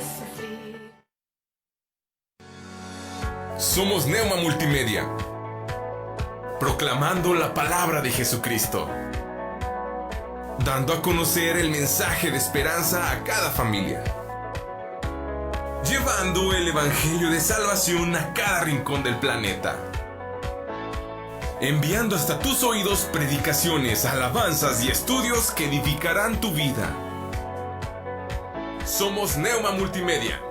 sufrir. Somos Neuma Multimedia, proclamando la palabra de Jesucristo, dando a conocer el mensaje de esperanza a cada familia, llevando el evangelio de salvación a cada rincón del planeta, enviando hasta tus oídos predicaciones, alabanzas y estudios que edificarán tu vida. Somos Neuma Multimedia.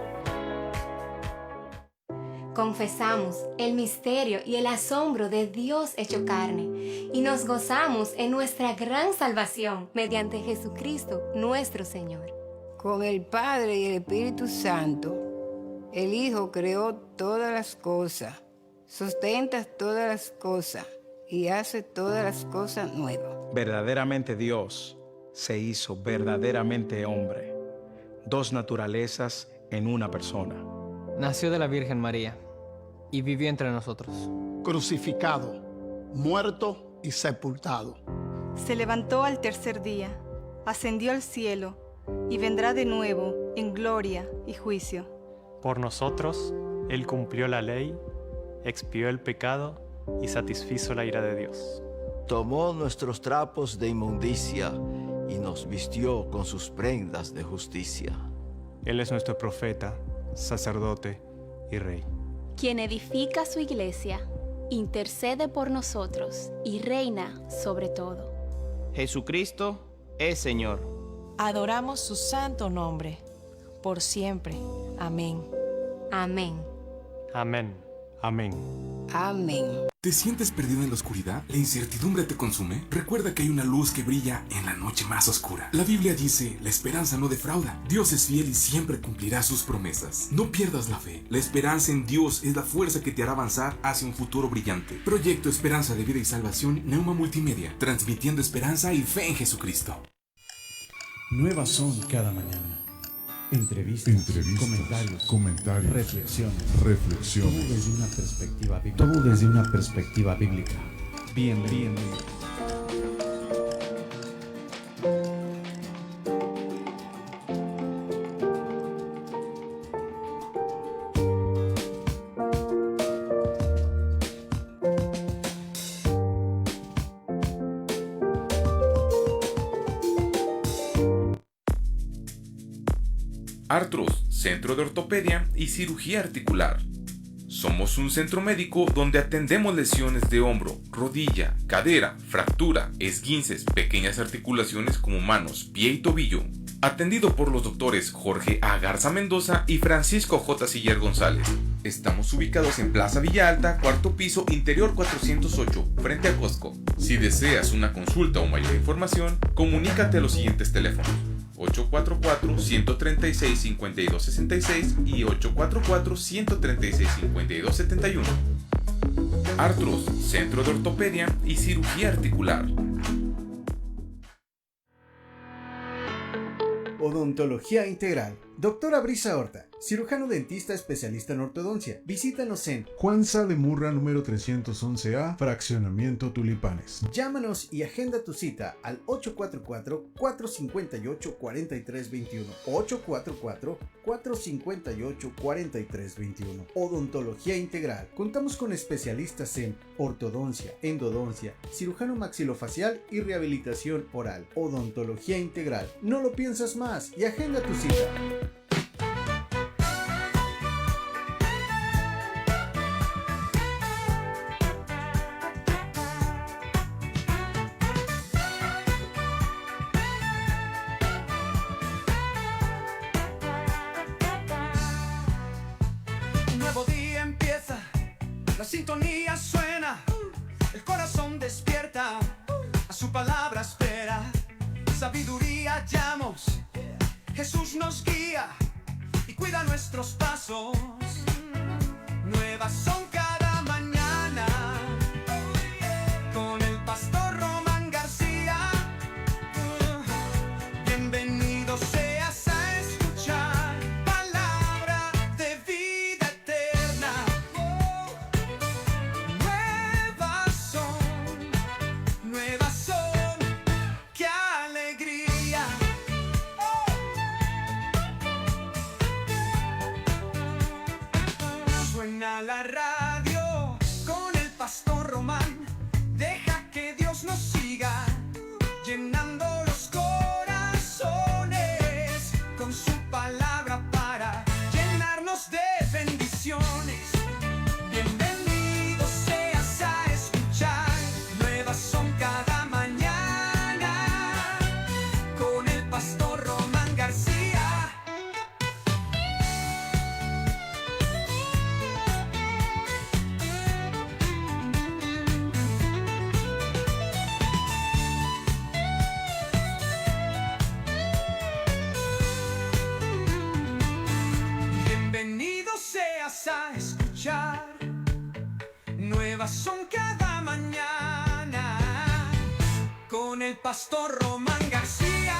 Confesamos el misterio y el asombro de Dios hecho carne y nos gozamos en nuestra gran salvación mediante Jesucristo nuestro Señor. Con el Padre y el Espíritu Santo, el Hijo creó todas las cosas, sustenta todas las cosas y hace todas las cosas nuevas. Verdaderamente Dios se hizo verdaderamente hombre, dos naturalezas en una persona. Nació de la Virgen María y vivió entre nosotros. Crucificado, muerto y sepultado. Se levantó al tercer día, ascendió al cielo y vendrá de nuevo en gloria y juicio. Por nosotros, Él cumplió la ley, expió el pecado y satisfizo la ira de Dios. Tomó nuestros trapos de inmundicia y nos vistió con sus prendas de justicia. Él es nuestro profeta, sacerdote y rey. Quien edifica su iglesia, intercede por nosotros y reina sobre todo. Jesucristo es Señor. Adoramos su santo nombre, por siempre. Amén. Amén. Amén. Amén. Amén. ¿Te sientes perdido en la oscuridad? ¿La incertidumbre te consume? Recuerda que hay una luz que brilla en la noche más oscura. La Biblia dice, la esperanza no defrauda. Dios es fiel y siempre cumplirá sus promesas. No pierdas la fe. La esperanza en Dios es la fuerza que te hará avanzar hacia un futuro brillante. Proyecto Esperanza de Vida y Salvación, Neuma Multimedia, transmitiendo esperanza y fe en Jesucristo. Nuevas son cada mañana. Entrevistas, comentarios, reflexiones. Todo desde una perspectiva bíblica. Bienvenido. Artros, Centro de Ortopedia y Cirugía Articular. Somos un centro médico donde atendemos lesiones de hombro, rodilla, cadera, fractura, esguinces, pequeñas articulaciones como manos, pie y tobillo. Atendido por los doctores Jorge A. Garza Mendoza y Francisco J. Siller González. Estamos ubicados en Plaza Villa Alta, cuarto piso, interior 408, frente a Costco. Si deseas una consulta o mayor información, comunícate a los siguientes teléfonos: 844-136-5266 y 844-136-5271. Artros, Centro de Ortopedia y Cirugía Articular. Odontología Integral. Doctora Brisa Horta, cirujano dentista especialista en ortodoncia. Visítanos en Juan Salemurra número 311A, Fraccionamiento Tulipanes. Llámanos y agenda tu cita al 844-458-4321. 844-458-4321. Odontología Integral. Contamos con especialistas en ortodoncia, endodoncia, cirujano maxilofacial y rehabilitación oral. Odontología Integral. No lo piensas más y agenda tu cita. La sintonía suena, el corazón despierta, a su palabra espera, sabiduría hallamos, Jesús nos guía y cuida nuestros pasos, nuevas son cada mañana, con el pastor Román García, bienvenido seas a escuchar palabra de vida eterna. Nuevas son, qué alegría. Suena la radio con el pastor Román. Deja que Dios nos siga llenando los corazones con su palabra para llenarnos de bendiciones. Bienvenido seas a escuchar. Nuevas son cada mañana con el pastor Román García. Bienvenido seas a escuchar. Nuevas son cada mañana con el pastor Román García.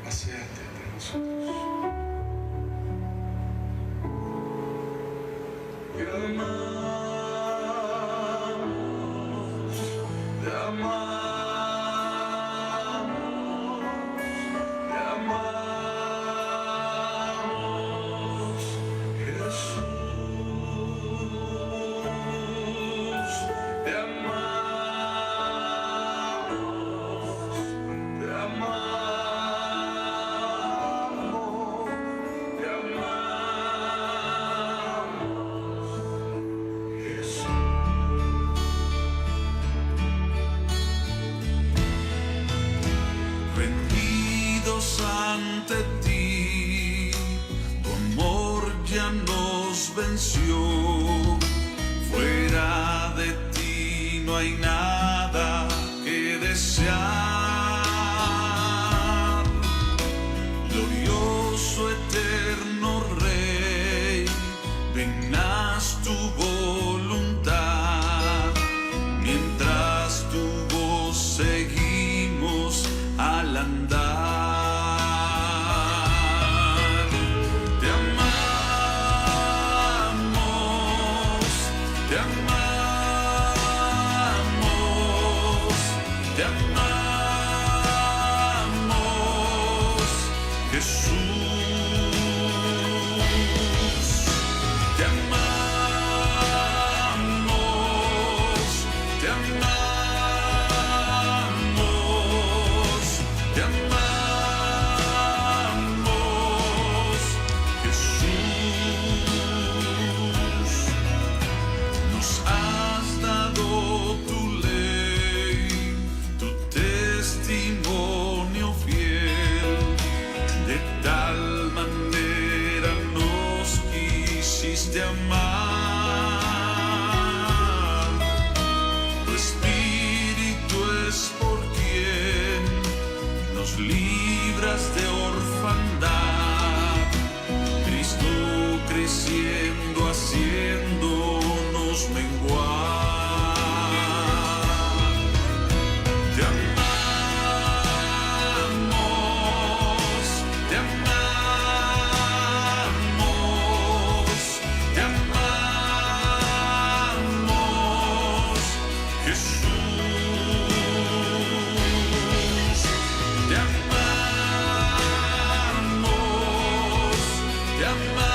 Paséate entre nosotros. Te amamos, te amamos, te amamos, Jesús, te amamos, te amamos. Rendidos ante ti, tu amor ya nos venció. Fuera de ti no hay nada que desear. Glorioso eterno Rey, ven haz tu voluntad. Mientras tu voz seguimos al andar. Te amamos, te amamos, te amamos, Jesús. Te amamos, te amamos, te amamos, Jesús. Nos has dado tu ley, tu testimonio fiel. De tal manera nos quisiste amar. Tu espíritu es por quien nos libras de orfandad. Cristo creciendo, haciéndonos menguar. Te amamos, te amamos, te amamos, Jesús. Te amamos, te amamos.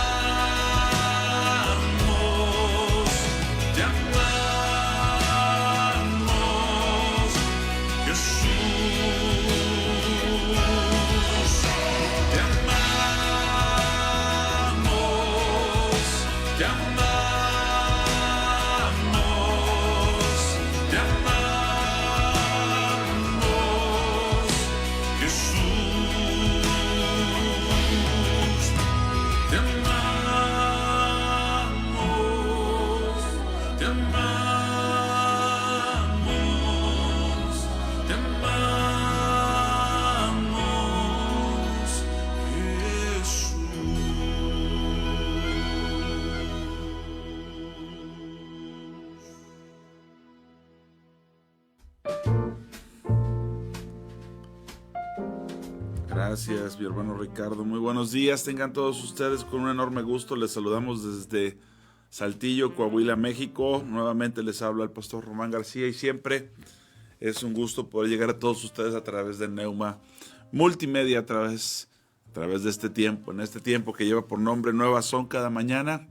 Gracias, mi hermano Ricardo. Muy buenos días, tengan todos ustedes con un enorme gusto. Les saludamos desde Saltillo, Coahuila, México. Nuevamente les habla el pastor Román García y siempre es un gusto poder llegar a todos ustedes a través de Neuma Multimedia, a través de este tiempo, en este tiempo que lleva por nombre Nuevas son cada mañana.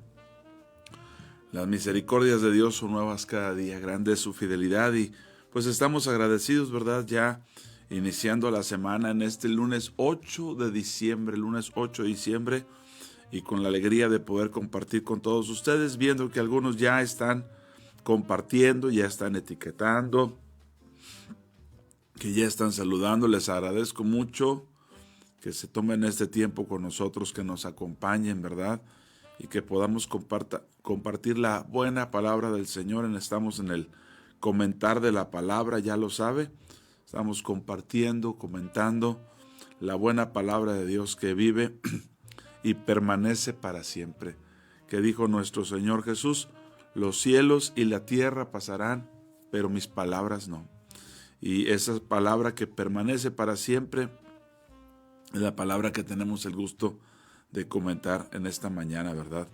Las misericordias de Dios son nuevas cada día, grande es su fidelidad y pues estamos agradecidos, ¿verdad? Ya iniciando la semana en este lunes 8 de diciembre, y con la alegría de poder compartir con todos ustedes, viendo que algunos ya están compartiendo, ya están etiquetando, que ya están saludando. Les agradezco mucho que se tomen este tiempo con nosotros, que nos acompañen, ¿verdad? Y que podamos compartir la buena palabra del Señor. Estamos en el comentar de la palabra, ya lo sabe. Estamos compartiendo, comentando la buena palabra de Dios que vive y permanece para siempre. Que dijo nuestro Señor Jesús: los cielos y la tierra pasarán, pero mis palabras no. Y esa palabra que permanece para siempre es la palabra que tenemos el gusto de comentar en esta mañana, ¿verdad?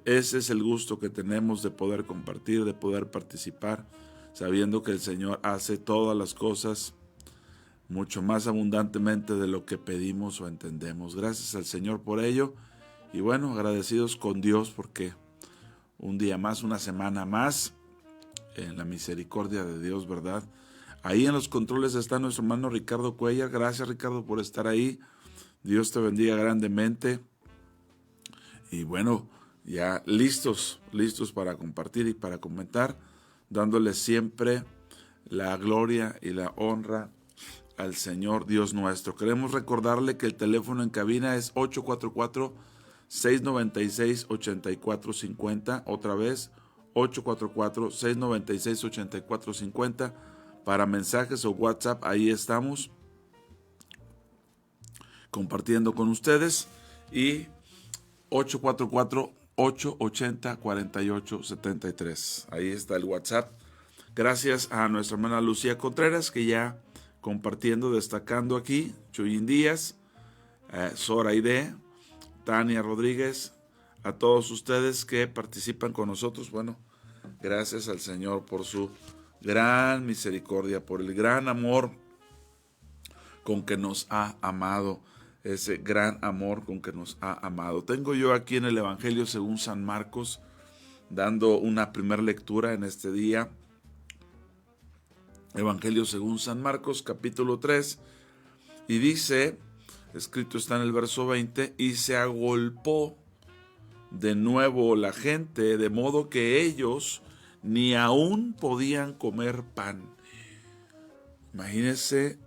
Ese es el gusto que tenemos de poder compartir, de poder participar, sabiendo que el Señor hace todas las cosas mucho más abundantemente de lo que pedimos o entendemos. Gracias al Señor por ello. Y bueno, agradecidos con Dios porque un día más, una semana más, en la misericordia de Dios, ¿verdad? Ahí en los controles está nuestro hermano Ricardo Cuellar. Gracias, Ricardo, por estar ahí. Dios te bendiga grandemente. Y bueno, ya listos para compartir y para comentar, dándole siempre la gloria y la honra al Señor Dios nuestro. Queremos recordarle que el teléfono en cabina es 844-696-8450. Otra vez, 844-696-8450. Para mensajes o WhatsApp, ahí estamos compartiendo con ustedes. Y 844-880-4873. Ahí está el WhatsApp. Gracias a nuestra hermana Lucía Contreras, que ya compartiendo, destacando aquí. Chuyín Díaz, Sora Aide, Tania Rodríguez, a todos ustedes que participan con nosotros. Bueno, gracias al Señor por su gran misericordia, por el gran amor con que nos ha amado. Ese gran amor con que nos ha amado. Tengo yo aquí en el Evangelio según San Marcos, dando una primera lectura en este día. Evangelio según San Marcos, capítulo 3, y dice, escrito está en el verso 20, y se agolpó de nuevo la gente, de modo que ellos ni aún podían comer pan. Imagínense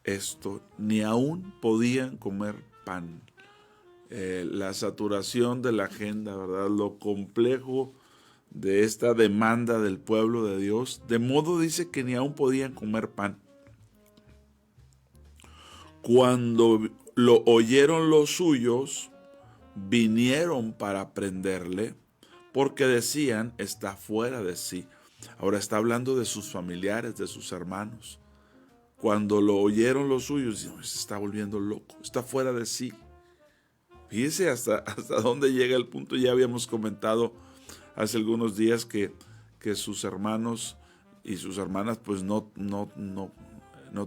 esto, ni aún podían comer pan. La saturación de la agenda, ¿verdad? Lo complejo de esta demanda del pueblo de Dios, de modo dice que ni aún podían comer pan. Cuando lo oyeron los suyos, vinieron para prenderle, porque decían, está fuera de sí. Ahora está hablando de sus familiares, de sus hermanos. Cuando lo oyeron los suyos, se está volviendo loco, está fuera de sí. Fíjense hasta dónde llega el punto. Ya habíamos comentado hace algunos días que sus hermanos y sus hermanas pues no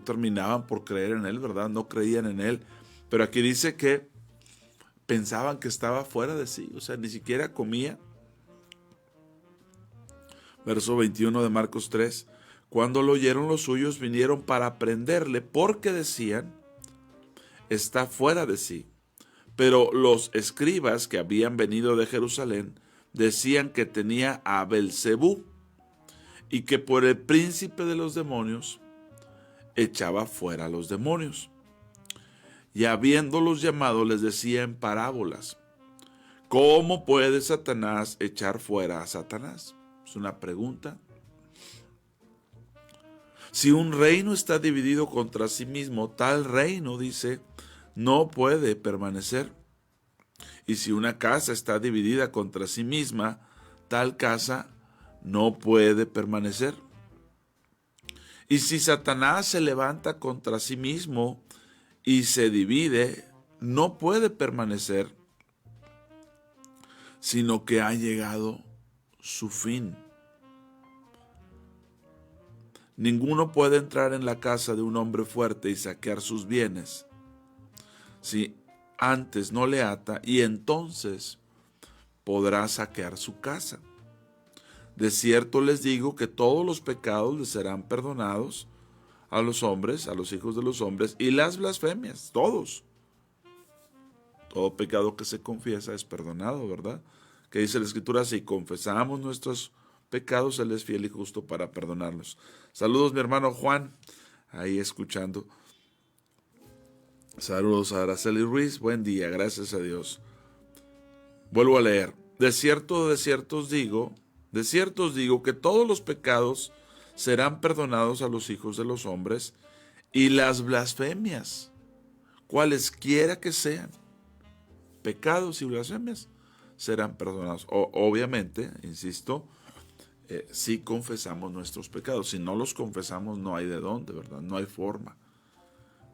terminaban por creer en él, ¿verdad? No creían en él. Pero aquí dice que pensaban que estaba fuera de sí, o sea, ni siquiera comía. Verso 21 de Marcos 3. Cuando lo oyeron los suyos, vinieron para prenderle, porque decían, está fuera de sí. Pero los escribas que habían venido de Jerusalén decían que tenía a Belcebú y que por el príncipe de los demonios echaba fuera a los demonios. Y habiéndolos llamado, les decía en parábolas, ¿cómo puede Satanás echar fuera a Satanás? Es una pregunta. Si un reino está dividido contra sí mismo, tal reino, dice, no puede permanecer. Y si una casa está dividida contra sí misma, tal casa no puede permanecer. Y si Satanás se levanta contra sí mismo y se divide, no puede permanecer, sino que ha llegado su fin. Ninguno puede entrar en la casa de un hombre fuerte y saquear sus bienes si antes no le ata, y entonces podrá saquear su casa. De cierto les digo que todos los pecados les serán perdonados a los hombres, a los hijos de los hombres, y las blasfemias, todos. Todo pecado que se confiesa es perdonado, ¿verdad? Que dice la Escritura, si confesamos nuestros pecados, Él es fiel y justo para perdonarlos. Saludos, mi hermano Juan, ahí escuchando. Saludos a Araceli Ruiz, buen día, gracias a Dios. Vuelvo a leer. De cierto os digo que todos los pecados serán perdonados a los hijos de los hombres, y las blasfemias, cualesquiera que sean, pecados y blasfemias, serán perdonados. Obviamente, insisto, si confesamos nuestros pecados. Si no los confesamos, no hay de dónde, ¿verdad? No hay forma.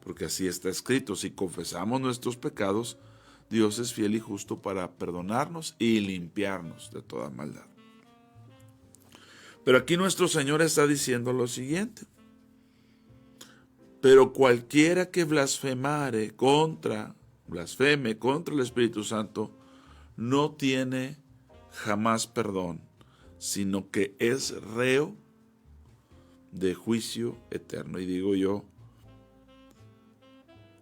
Porque así está escrito, si confesamos nuestros pecados, Dios es fiel y justo para perdonarnos y limpiarnos de toda maldad. Pero aquí nuestro Señor está diciendo lo siguiente: pero cualquiera que blasfeme contra el Espíritu Santo, no tiene jamás perdón, sino que es reo de juicio eterno. Y digo yo,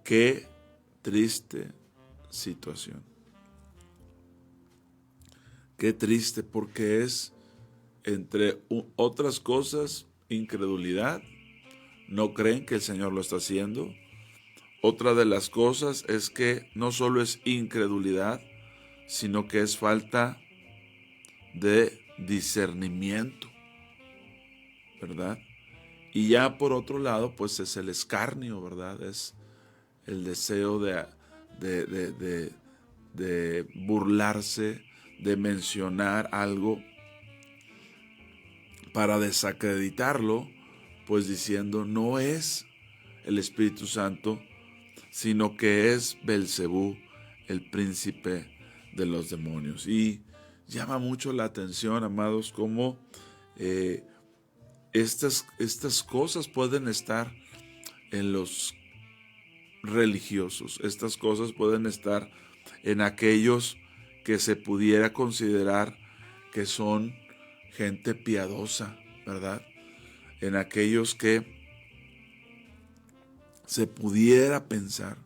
qué triste situación. Qué triste, porque es, entre otras cosas, incredulidad. No creen que el Señor lo está haciendo. Otra de las cosas es que no solo es incredulidad, sino que es falta de discernimiento, ¿verdad? Y ya por otro lado, pues es el escarnio, ¿verdad? Es el deseo de burlarse, de mencionar algo para desacreditarlo, pues diciendo no es el Espíritu Santo, sino que es Belcebú, el príncipe de los demonios. Y llama mucho la atención, amados, cómo estas cosas pueden estar en los religiosos. Estas cosas pueden estar en aquellos que se pudiera considerar que son gente piadosa, ¿verdad? En aquellos que se pudiera pensar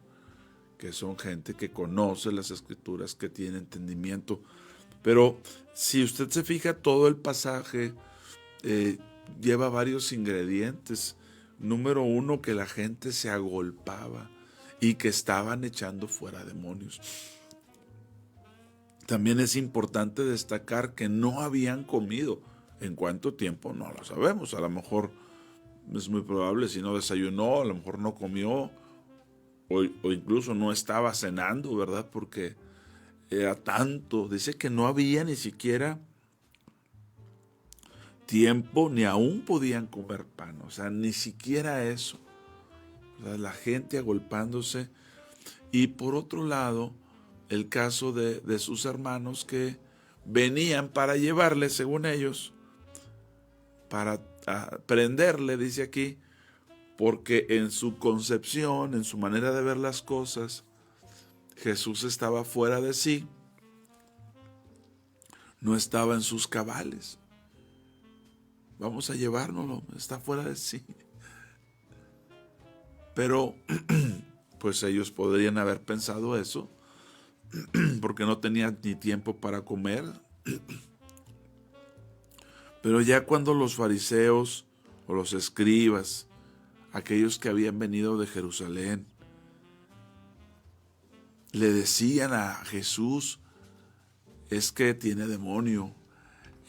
que son gente que conoce las Escrituras, que tiene entendimiento. Pero si usted se fija, todo el pasaje lleva varios ingredientes. Número uno, que la gente se agolpaba y que estaban echando fuera demonios. También es importante destacar que no habían comido. ¿En cuánto tiempo? No lo sabemos. A lo mejor es muy probable, si no desayunó, a lo mejor no comió, o incluso no estaba cenando, ¿verdad? Porque era tanto. Dice que no había ni siquiera tiempo, ni aún podían comer pan. O sea, ni siquiera eso, ¿verdad? La gente agolpándose. Y por otro lado, el caso de sus hermanos que venían para llevarle, según ellos, para prenderle, dice aquí, porque en su concepción, en su manera de ver las cosas, Jesús estaba fuera de sí, no estaba en sus cabales. Vamos a llevárnoslo, está fuera de sí. Pero, pues ellos podrían haber pensado eso, porque no tenían ni tiempo para comer. Pero ya cuando los fariseos o los escribas, aquellos que habían venido de Jerusalén, le decían a Jesús, es que tiene demonio,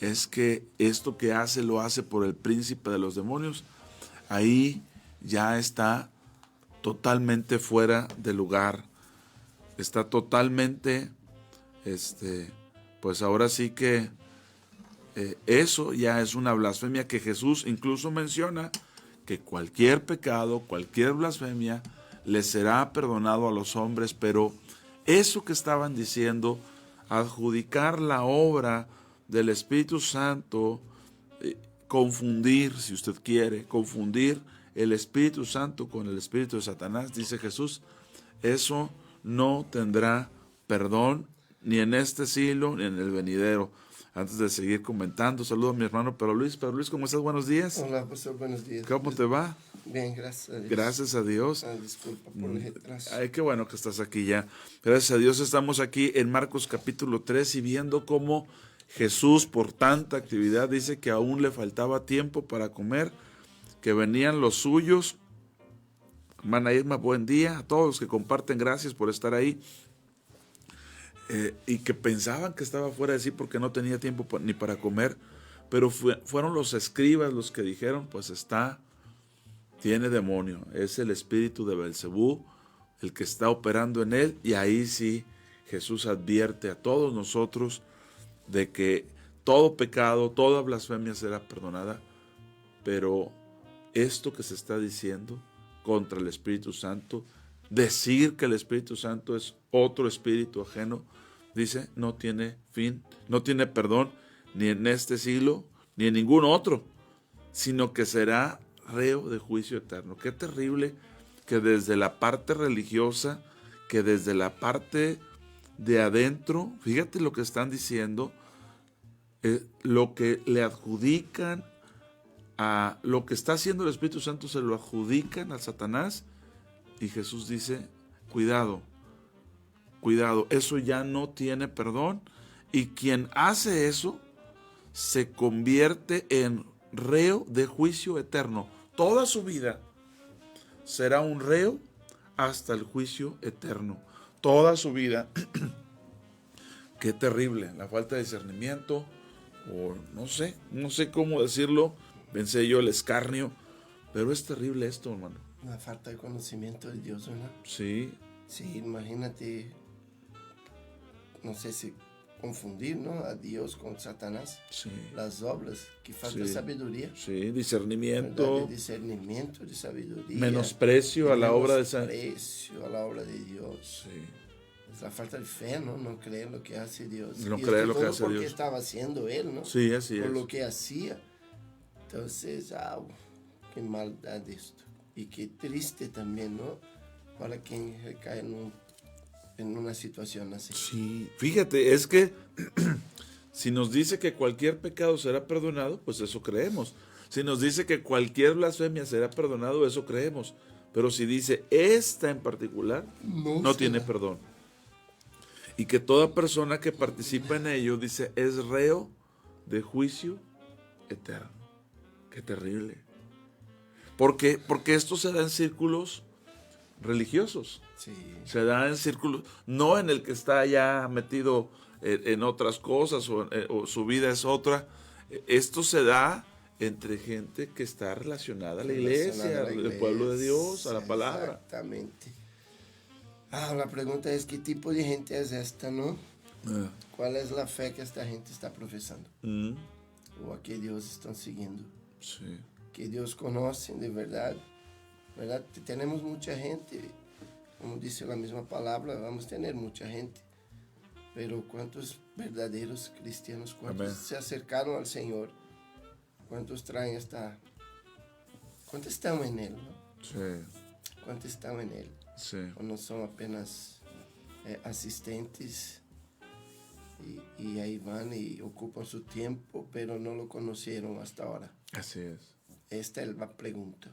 es que esto que hace lo hace por el príncipe de los demonios, ahí ya está totalmente fuera de lugar, está totalmente, pues ahora sí que eso ya es una blasfemia, que Jesús incluso menciona que cualquier pecado, cualquier blasfemia, le será perdonado a los hombres, pero eso que estaban diciendo, adjudicar la obra del Espíritu Santo, confundir, si usted quiere, confundir el Espíritu Santo con el Espíritu de Satanás, dice Jesús, eso no tendrá perdón ni en este siglo ni en el venidero. Antes de seguir comentando, saludo a mi hermano Pedro Luis. Pedro Luis, ¿cómo estás? Buenos días. Hola, pastor, buenos días. ¿Cómo te va? Bien, gracias a Dios. Gracias a Dios. Disculpa por el retraso. Ay, qué bueno que estás aquí ya. Gracias a Dios estamos aquí en Marcos capítulo 3 y viendo cómo Jesús, por tanta actividad, dice que aún le faltaba tiempo para comer, que venían los suyos. Hermana Irma, buen día. A todos los que comparten, gracias por estar ahí. Y que pensaban que estaba fuera de sí porque no tenía tiempo ni para comer, pero fueron los escribas los que dijeron, pues tiene demonio, es el espíritu de Belcebú el que está operando en él, y ahí sí Jesús advierte a todos nosotros de que todo pecado, toda blasfemia será perdonada, pero esto que se está diciendo contra el Espíritu Santo, decir que el Espíritu Santo es otro espíritu ajeno, dice, no tiene fin, no tiene perdón, ni en este siglo, ni en ningún otro, sino que será reo de juicio eterno. Qué terrible que desde la parte religiosa, que desde la parte de adentro, fíjate lo que están diciendo, lo que le adjudican a lo que está haciendo el Espíritu Santo, se lo adjudican a Satanás, y Jesús dice, cuidado, eso ya no tiene perdón, y quien hace eso se convierte en reo de juicio eterno. Toda su vida será un reo hasta el juicio eterno. Toda su vida. Qué terrible, la falta de discernimiento, o no sé cómo decirlo, pensé yo el escarnio, pero es terrible esto, hermano. La falta de conocimiento de Dios, ¿verdad? Sí. Sí, imagínate, no sé si confundir, ¿no? A Dios con Satanás. Sí. Las obras, que falta sabiduría. Sí, discernimiento. De discernimiento, de sabiduría. Menosprecio a la obra de Menosprecio a la obra de Dios. Sí. Es la falta de fe, ¿no? No creer lo que hace Dios. No creer lo que hace porque Dios. Estaba haciendo él, ¿no? Sí, así es. Por lo que hacía. Entonces, qué maldad esto. Y qué triste también, ¿no? Para quien recae en una situación así. Sí, fíjate, es que si nos dice que cualquier pecado será perdonado, pues eso creemos. Si nos dice que cualquier blasfemia será perdonado, eso creemos. Pero si dice esta en particular, no tiene perdón. Y que toda persona que participa en ello, dice, es reo de juicio eterno. Qué terrible. Porque esto se da en círculos religiosos. Sí. Se da en círculos, no en el que está ya metido en otras cosas o su vida es otra. Esto se da entre gente que está relacionada a la iglesia, al pueblo de Dios, a la palabra. Exactamente. La pregunta es, ¿qué tipo de gente es esta, no? ¿Cuál es la fe que esta gente está profesando? ¿O a qué Dios están siguiendo? Sí. Que Dios conoce de verdad. ¿Verdad? Tenemos mucha gente, como dice la misma palabra, vamos a tener mucha gente. Pero ¿cuántos verdaderos cristianos, cuántos se acercaron al Señor? ¿Cuántos traen cuántos están en Él, ¿no? Sí. ¿Cuántos están en Él? Sí. O no son apenas asistentes y ahí van y ocupan su tiempo, pero no lo conocieron hasta ahora. Así es. Esta es la pregunta.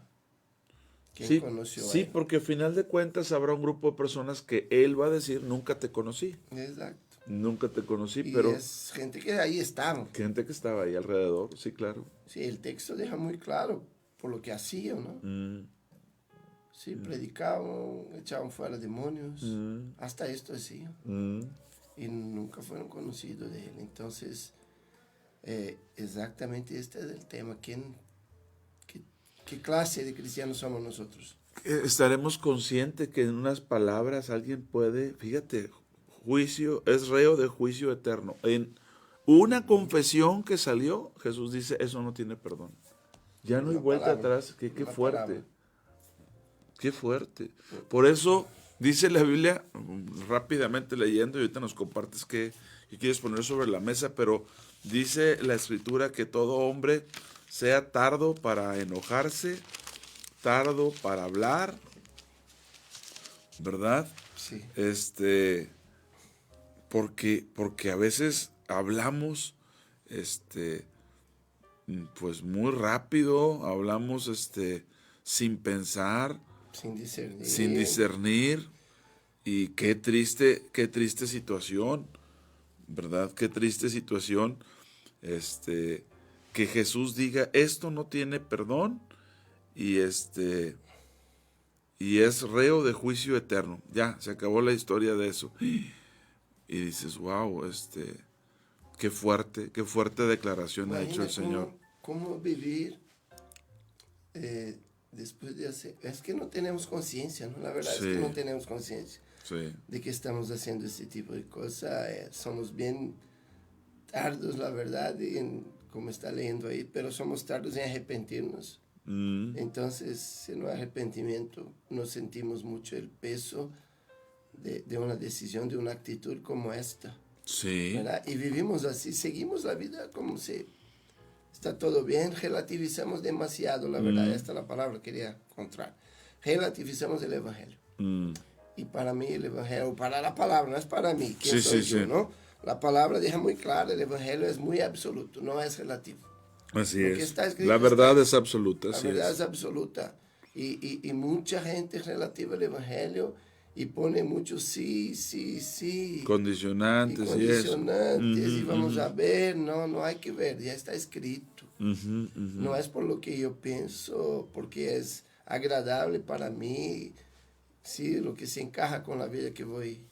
¿Quién Sí, conoció a sí, Él? porque al final de cuentas habrá un grupo de personas que Él va a decir, nunca te conocí. Exacto. Nunca te conocí, Y pero... es gente que ahí estaba. Gente que estaba ahí alrededor, sí, claro. Sí, el texto deja muy claro por lo que hacían, ¿no? Sí, predicaban, echaban fuera demonios, hasta esto hacían. Y nunca fueron conocidos de Él. Entonces, exactamente este es el tema. ¿Qué clase de cristianos somos nosotros? Estaremos conscientes que en unas palabras alguien puede, fíjate, juicio, es reo de juicio eterno. En una confesión que salió, Jesús dice, eso no tiene perdón. Ya no hay Una vuelta palabra, atrás. Qué una fuerte. palabra. Qué fuerte. Por eso dice la Biblia, rápidamente leyendo, y ahorita nos compartes qué quieres poner sobre la mesa, pero dice la Escritura que todo hombre sea tardo para enojarse, tardo para hablar, ¿verdad? Sí. Porque a veces hablamos, pues muy rápido, hablamos, sin pensar, sin discernir, y qué triste situación, ¿verdad? Qué triste situación, que Jesús diga, esto no tiene perdón, y es reo de juicio eterno. Ya, se acabó la historia de eso. Y dices, wow, qué fuerte declaración ha hecho el Señor. ¿Cómo vivir después de hacer? Es que no tenemos conciencia, ¿no? La verdad es que no tenemos conciencia de que estamos haciendo este tipo de cosas. Somos bien tardos, la verdad, como está leyendo ahí, pero somos tardos en arrepentirnos. Entonces, sin un arrepentimiento, nos sentimos mucho el peso de una decisión, de una actitud como esta. Sí. ¿Verdad? Y vivimos así, seguimos la vida como si está todo bien, relativizamos demasiado, la verdad, esta es la palabra que quería encontrar. Relativizamos el Evangelio. Y para mí el Evangelio, para la palabra, no es para mí, ¿quién soy yo, no? La palabra deja muy claro, el Evangelio es muy absoluto, no es relativo. Así Porque es. está escrito, La verdad es absoluta. La verdad es absoluta. Y mucha gente relativa al Evangelio y pone muchos sí. Condicionantes y eso. Y vamos a ver, no hay que ver, ya está escrito. No es por lo que yo pienso, porque es agradable para mí, sí, lo que se encaja con la vida que voy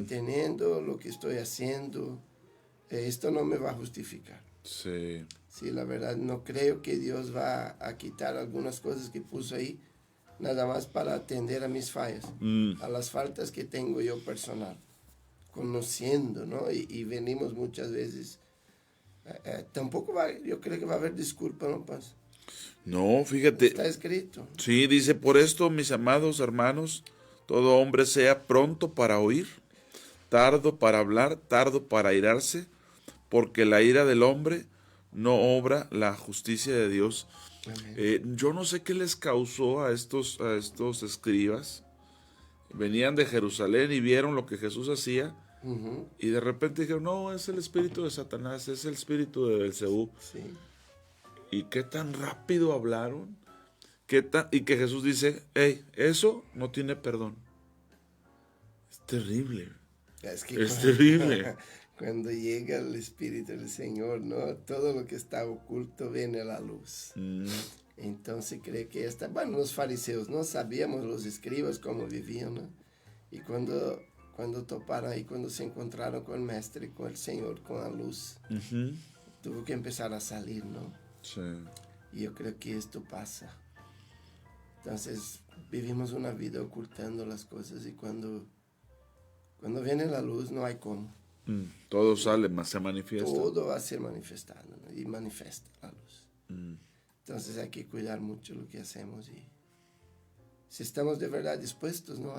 teniendo, lo que estoy haciendo. Esto no me va a justificar. Sí. Sí, la verdad, no creo que Dios va a quitar algunas cosas que puso ahí, nada más para atender a mis fallas, a las faltas que tengo yo personal, conociendo, ¿no? Y venimos muchas veces. Tampoco yo creo que va a haber disculpa, ¿no, Paz? No, fíjate. Está escrito. Sí, dice, por esto, mis amados hermanos, todo hombre sea pronto para oír, tardo para hablar, tardo para airarse, porque la ira del hombre no obra la justicia de Dios. Yo no sé qué les causó a estos escribas. Venían de Jerusalén y vieron lo que Jesús hacía, y de repente dijeron, no, es el espíritu de Satanás, es el espíritu de Belcebú. Sí. ¿Y qué tan rápido hablaron? Y que Jesús dice, hey, eso no tiene perdón. Es terrible. Es terrible. Cuando llega el Espíritu del Señor, ¿no? Todo lo que está oculto viene a la luz. Entonces cree que los fariseos no sabíamos, los escribas, cómo vivían, ¿no? Y cuando toparon ahí, cuando se encontraron con el Maestro, con el Señor, con la luz, tuvo que empezar a salir, ¿no? Sí. Y yo creo que esto pasa. Entonces vivimos una vida ocultando las cosas, y cuando viene la luz no hay cómo. Todo sale, se manifiesta. Todo va a ser manifestado, ¿no? Y manifiesta la luz. Entonces hay que cuidar mucho lo que hacemos, y si estamos de verdad dispuestos, ¿no?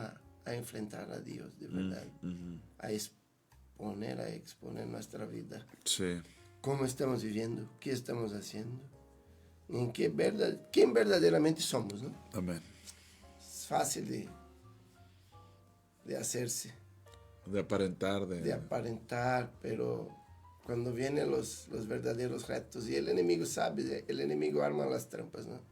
a enfrentar a Dios de verdad, a exponer nuestra vida. Sí. ¿Cómo estamos viviendo? ¿Qué estamos haciendo? ¿Quién verdaderamente somos, ¿no? Amén. Es fácil de hacerse. De aparentar. De aparentar, pero cuando vienen los verdaderos retos, y el enemigo sabe, el enemigo arma las trampas, ¿no?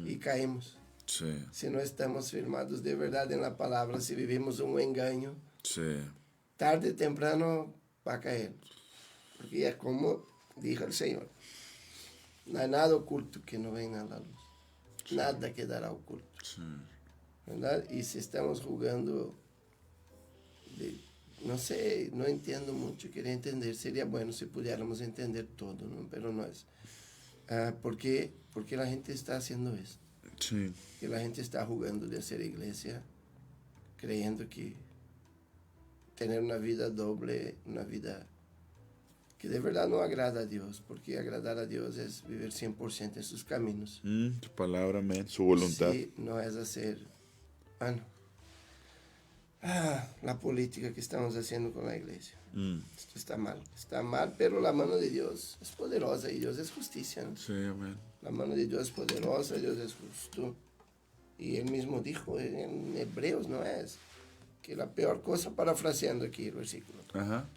Y caemos. Sí. Si no estamos firmados de verdad en la palabra, si vivimos un engaño, tarde o temprano va a caer. Porque es como dijo el Señor, no hay nada oculto que no venga a la luz. Nada quedará oculto. ¿Verdad? Y si estamos jugando, no sé, no entiendo mucho, quería entender, sería bueno si pudiéramos entender todo, ¿no? Pero no es. ¿Por qué la gente está haciendo esto? Sí. Que la gente está jugando de hacer iglesia, creyendo que tener una vida doble, una vida que de verdad no agrada a Dios, porque agradar a Dios es vivir 100% en sus caminos. Tu palabra, amén, su voluntad. Sí, no es hacer, la política que estamos haciendo con la iglesia. Esto está mal, pero la mano de Dios es poderosa y Dios es justicia, ¿no? Sí, amén. La mano de Dios es poderosa, Dios es justo. Y él mismo dijo en Hebreos, ¿no es? Que la peor cosa, parafraseando aquí el versículo,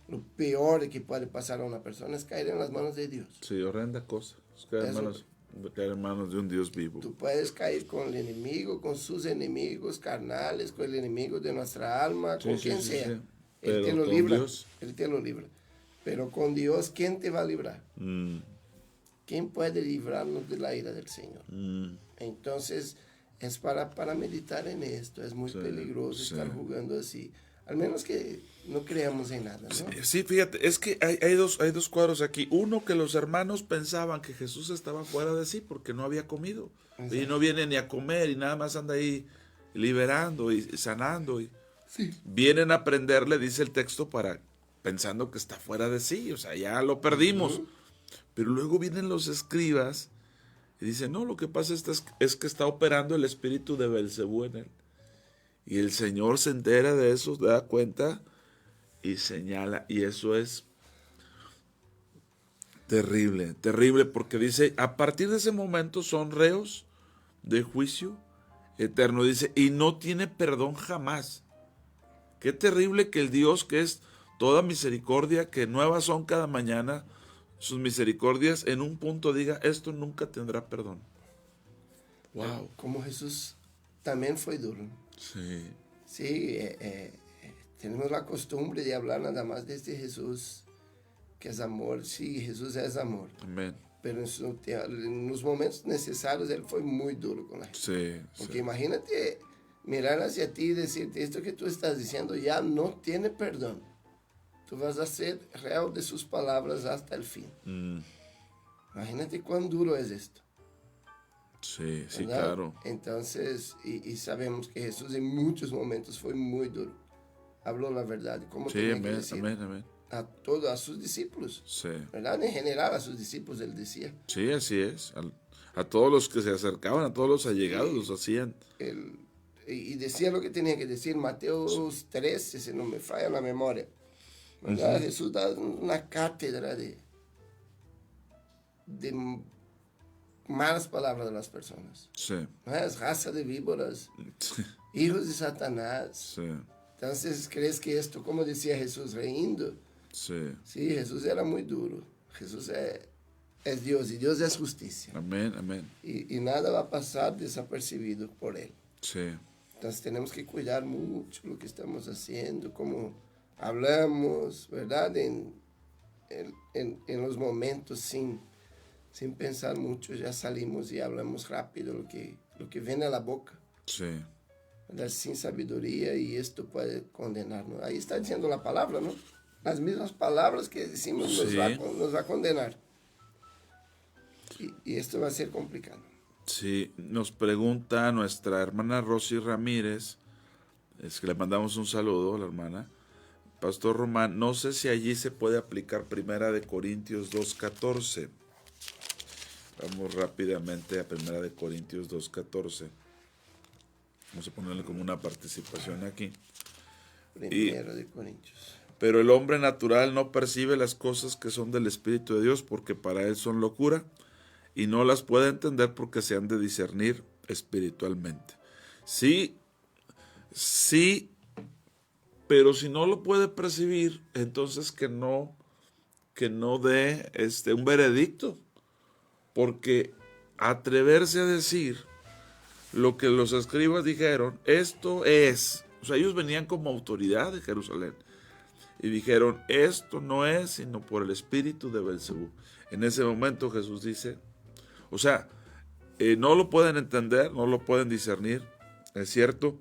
lo peor que puede pasar a una persona es caer en las manos de Dios. Sí, horrenda cosa. Es caer en manos de un Dios vivo. Tú puedes caer con el enemigo, con sus enemigos carnales, con el enemigo de nuestra alma, con quien sea. Sí. Él te lo libra. Él te lo libra. Pero con Dios, ¿quién te va a librar? ¿Quién puede librarnos de la ira del Señor? Entonces, es para meditar en esto. Es muy peligroso estar jugando así. Al menos que no creamos en nada, ¿no? Sí, fíjate, es que hay dos cuadros aquí. Uno, que los hermanos pensaban que Jesús estaba fuera de sí porque no había comido. Exacto. Y no viene ni a comer y nada más anda ahí liberando y sanando. Vienen a aprenderle, dice el texto, pensando que está fuera de sí. O sea, ya lo perdimos. Pero luego vienen los escribas y dicen, no, lo que pasa es que está operando el espíritu de Belcebú en él. Y el Señor se entera de eso, se da cuenta y señala. Y eso es terrible, terrible, porque dice, a partir de ese momento son reos de juicio eterno. Dice, y no tiene perdón jamás. Qué terrible que el Dios que es toda misericordia, que nuevas son cada mañana sus misericordias, en un punto diga, esto nunca tendrá perdón. Wow. Como Jesús también fue duro. Sí, tenemos la costumbre de hablar nada más de este Jesús que es amor. Sí, Jesús es amor. Amén. Pero en los momentos necesarios él fue muy duro con la gente. Porque imagínate mirar hacia ti y decirte, esto que tú estás diciendo ya no tiene perdón. Tú vas a ser real de sus palabras hasta el fin. Imagínate cuán duro es esto. Sí, ¿verdad? Claro. Entonces, y sabemos que Jesús en muchos momentos fue muy duro. Habló la verdad. ¿Cómo tenía que decir? Amén. A sus discípulos. ¿Verdad? En general a sus discípulos él decía. Sí, así es. A todos los que se acercaban, a todos los allegados, los hacían. Y decía lo que tenía que decir. Mateo 13, si no me falla la memoria. ¿Verdad? Jesús da una cátedra de malas palabras de las personas. ¿No es? Raza de víboras, hijos de Satanás. Entonces, ¿crees que esto, como decía Jesús, riendo? Sí, Jesús era muy duro. Jesús es Dios y Dios es justicia. Amén. Y nada va a pasar desapercibido por él. Entonces tenemos que cuidar mucho lo que estamos haciendo, como hablamos, ¿verdad? En los momentos sin pensar mucho, ya salimos y hablamos rápido lo que viene a la boca. ¿Verdad? Sin sabiduría, y esto puede condenarnos. Ahí está diciendo la palabra, ¿no? Las mismas palabras que decimos nos va a condenar. Y esto va a ser complicado. Sí, nos pregunta nuestra hermana Rosy Ramírez, es que le mandamos un saludo a la hermana. Pastor Román, no sé si allí se puede aplicar 1 Corintios 2:14. Vamos rápidamente a 1 Corintios 2:14. Vamos a ponerle como una participación aquí. 1 Corintios. Pero el hombre natural no percibe las cosas que son del Espíritu de Dios, porque para él son locura, y no las puede entender porque se han de discernir espiritualmente. Sí, pero si no lo puede percibir, entonces que no dé un veredicto, porque atreverse a decir lo que los escribas dijeron, esto es, o sea, ellos venían como autoridad de Jerusalén y dijeron, esto no es sino por el espíritu de Belcebú. En ese momento Jesús dice, o sea, no lo pueden entender, no lo pueden discernir, es cierto,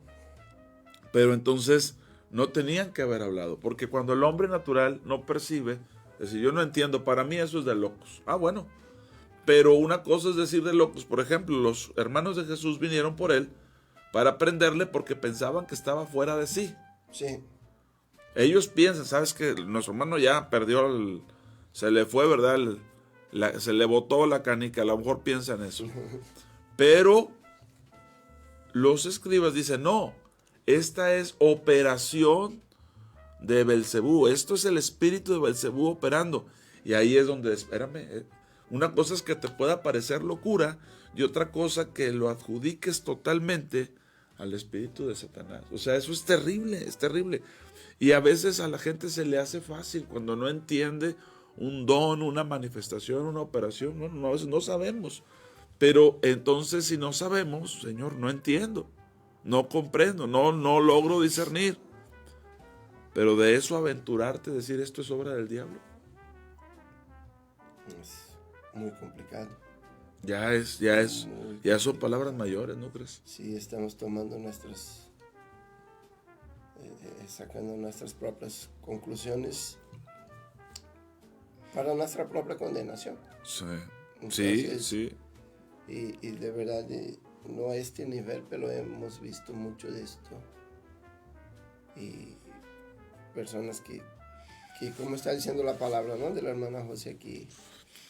pero entonces no tenían que haber hablado, porque cuando el hombre natural no percibe, es decir, yo no entiendo, para mí eso es de locos. Bueno, pero una cosa es decir de locos. Por ejemplo, los hermanos de Jesús vinieron por él para prenderle porque pensaban que estaba fuera de sí. Sí. Ellos piensan, ¿sabes qué? Nuestro hermano ya perdió Se le fue, ¿verdad? Se le botó la canica, a lo mejor piensa en eso. Pero los escribas dicen, no, esta es operación de Belcebú, esto es el espíritu de Belcebú operando. Y ahí es donde, espérame, una cosa es que te pueda parecer locura y otra cosa que lo adjudiques totalmente al espíritu de Satanás. O sea, eso es terrible, es terrible. Y a veces a la gente se le hace fácil cuando no entiende un don, una manifestación, una operación. No, a veces no sabemos. Pero entonces si no sabemos, Señor, no entiendo, no comprendo, no logro discernir. Pero de eso aventurarte, decir esto es obra del diablo. Es muy complicado. Ya son palabras mayores, ¿no crees? Sí, estamos tomando sacando nuestras propias conclusiones para nuestra propia condenación. Sí, Entonces, sí. Y de verdad, no a este nivel, pero hemos visto mucho de esto. Y personas que como está diciendo la palabra, ¿no? De la hermana José aquí,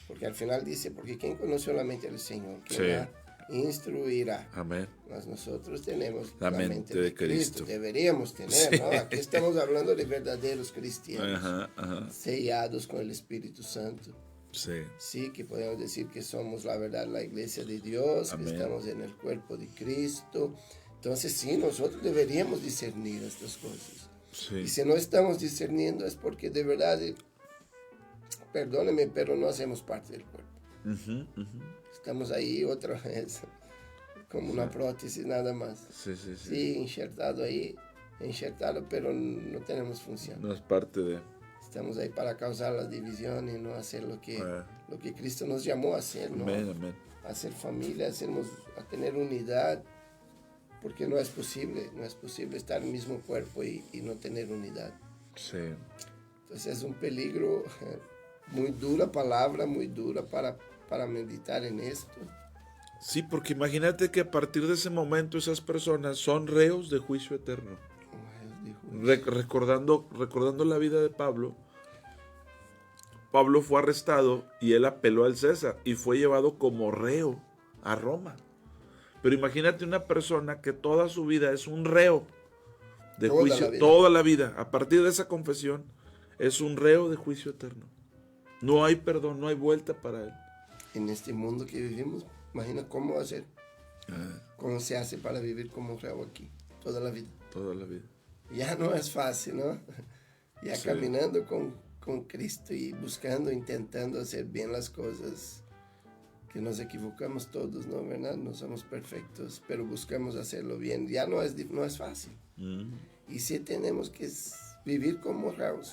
porque al final dice, porque quien conoció la mente del Señor, que la instruirá. Amén. Mas nosotros tenemos la mente de Cristo. Deberíamos tener, ¿no? Aquí estamos hablando de verdaderos cristianos, ajá. sellados con el Espíritu Santo. Sí. Sí, que podemos decir que somos la verdad, la iglesia de Dios, Amén. que estamos en el cuerpo de Cristo. Entonces sí, nosotros deberíamos discernir estas cosas. Sí. Y si no estamos discerniendo es porque de verdad, perdóneme, pero no hacemos parte del cuerpo. Estamos ahí otra vez, como una prótesis nada más. Sí, injertado, pero no tenemos función. No es parte de... Estamos ahí para causar la división y no hacer lo que Cristo nos llamó a hacer, ¿no? Amén. A hacer familia, a tener unidad. Porque no es posible estar en el mismo cuerpo y no tener unidad. Sí. Entonces es un peligro, muy dura palabra, muy dura para meditar en esto. Sí, porque imagínate que a partir de ese momento esas personas son reos de juicio eterno. Recordando la vida de Pablo, Pablo fue arrestado y él apeló al César y fue llevado como reo a Roma. Pero imagínate una persona que toda su vida es un reo de juicio, toda la vida. A partir de esa confesión, es un reo de juicio eterno. No hay perdón, no hay vuelta para él. En este mundo que vivimos, imagina cómo va a ser. ¿Cómo se hace para vivir como un reo aquí? Toda la vida. Toda la vida. Ya no es fácil, ¿no? Ya sí. Caminando con Cristo y buscando, intentando hacer bien las cosas. Que nos equivocamos todos, ¿no? ¿Verdad? No somos perfectos, pero buscamos hacerlo bien. Ya no es fácil. Y sí tenemos que vivir como reos,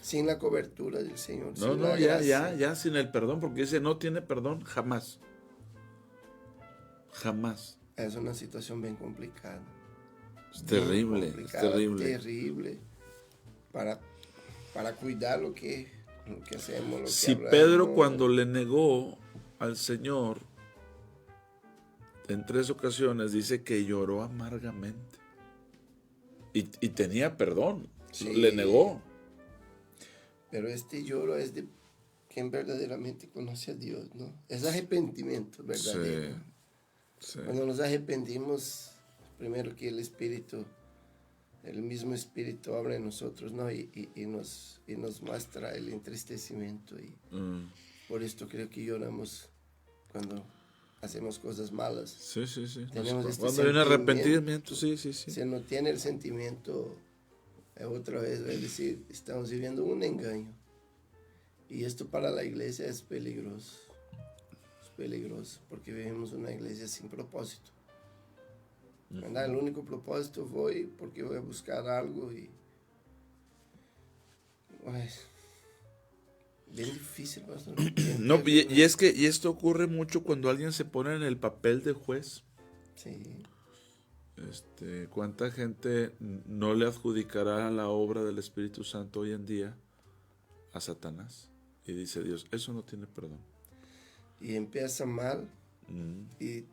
sin la cobertura del Señor. Ya, sin el perdón, porque dice, no tiene perdón jamás. Jamás. Es una situación bien complicada. Es terrible, es terrible. Terrible. Para cuidar lo que hacemos, lo si que hablamos. Pedro cuando le negó al Señor en 3 ocasiones dice que lloró amargamente y tenía perdón, sí. Le negó, pero este lloro es de quien verdaderamente conoce a Dios, ¿no? Es arrepentimiento verdadero. Sí. Cuando nos arrepentimos, primero que el mismo Espíritu obra en nosotros, ¿no? Y nos muestra el entristecimiento. Y por esto creo que lloramos cuando hacemos cosas malas. Sí. Tenemos cuando hay un arrepentimiento, sí. Si no tiene el sentimiento, otra vez, es decir, estamos viviendo un engaño. Y esto para la iglesia es peligroso. Es peligroso porque vivimos una iglesia sin propósito. ¿Verdad? El único propósito voy porque voy a buscar algo y bien difícil, pastor. No, y es que esto ocurre mucho cuando alguien se pone en el papel de juez. Sí. ¿Cuánta gente no le adjudicará la obra del Espíritu Santo hoy en día a Satanás? Y dice Dios, eso no tiene perdón. Y empieza mal y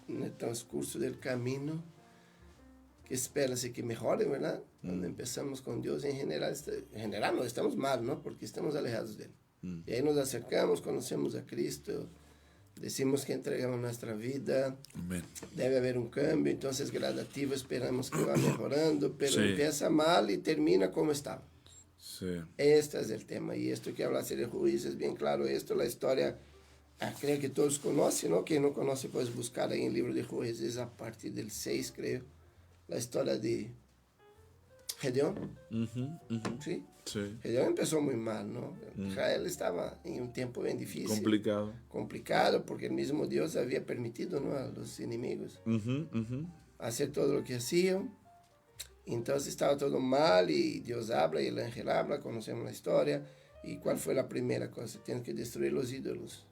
en el transcurso del camino que espera-se que mejore, ¿verdad? Cuando empezamos con Dios en general no estamos mal, ¿no? Porque estamos alejados de Él. Y ahí nos acercamos, conocemos a Cristo, decimos que entregamos nuestra vida, Amén. debe haber un cambio, entonces gradativo esperamos que va mejorando, pero Sí. empieza mal y termina como estaba. Sí. Este es el tema, y esto que hablaste de juicios es bien claro, esto, la historia, creo que todos conocen, ¿no? Quien no conoce puedes buscar ahí en el libro de jueces a partir del 6, creo, la historia de Gedeón. ¿Sí? Sí. Gedeón empezó muy mal, ¿no? Israel estaba en un tiempo bien difícil. Complicado. Complicado, porque el mismo Dios había permitido, ¿no?, a los enemigos hacer todo lo que hacían. Entonces estaba todo mal y Dios habla y el ángel habla, conocemos la historia. ¿Y cuál fue la primera cosa? Tienen que destruir los ídolos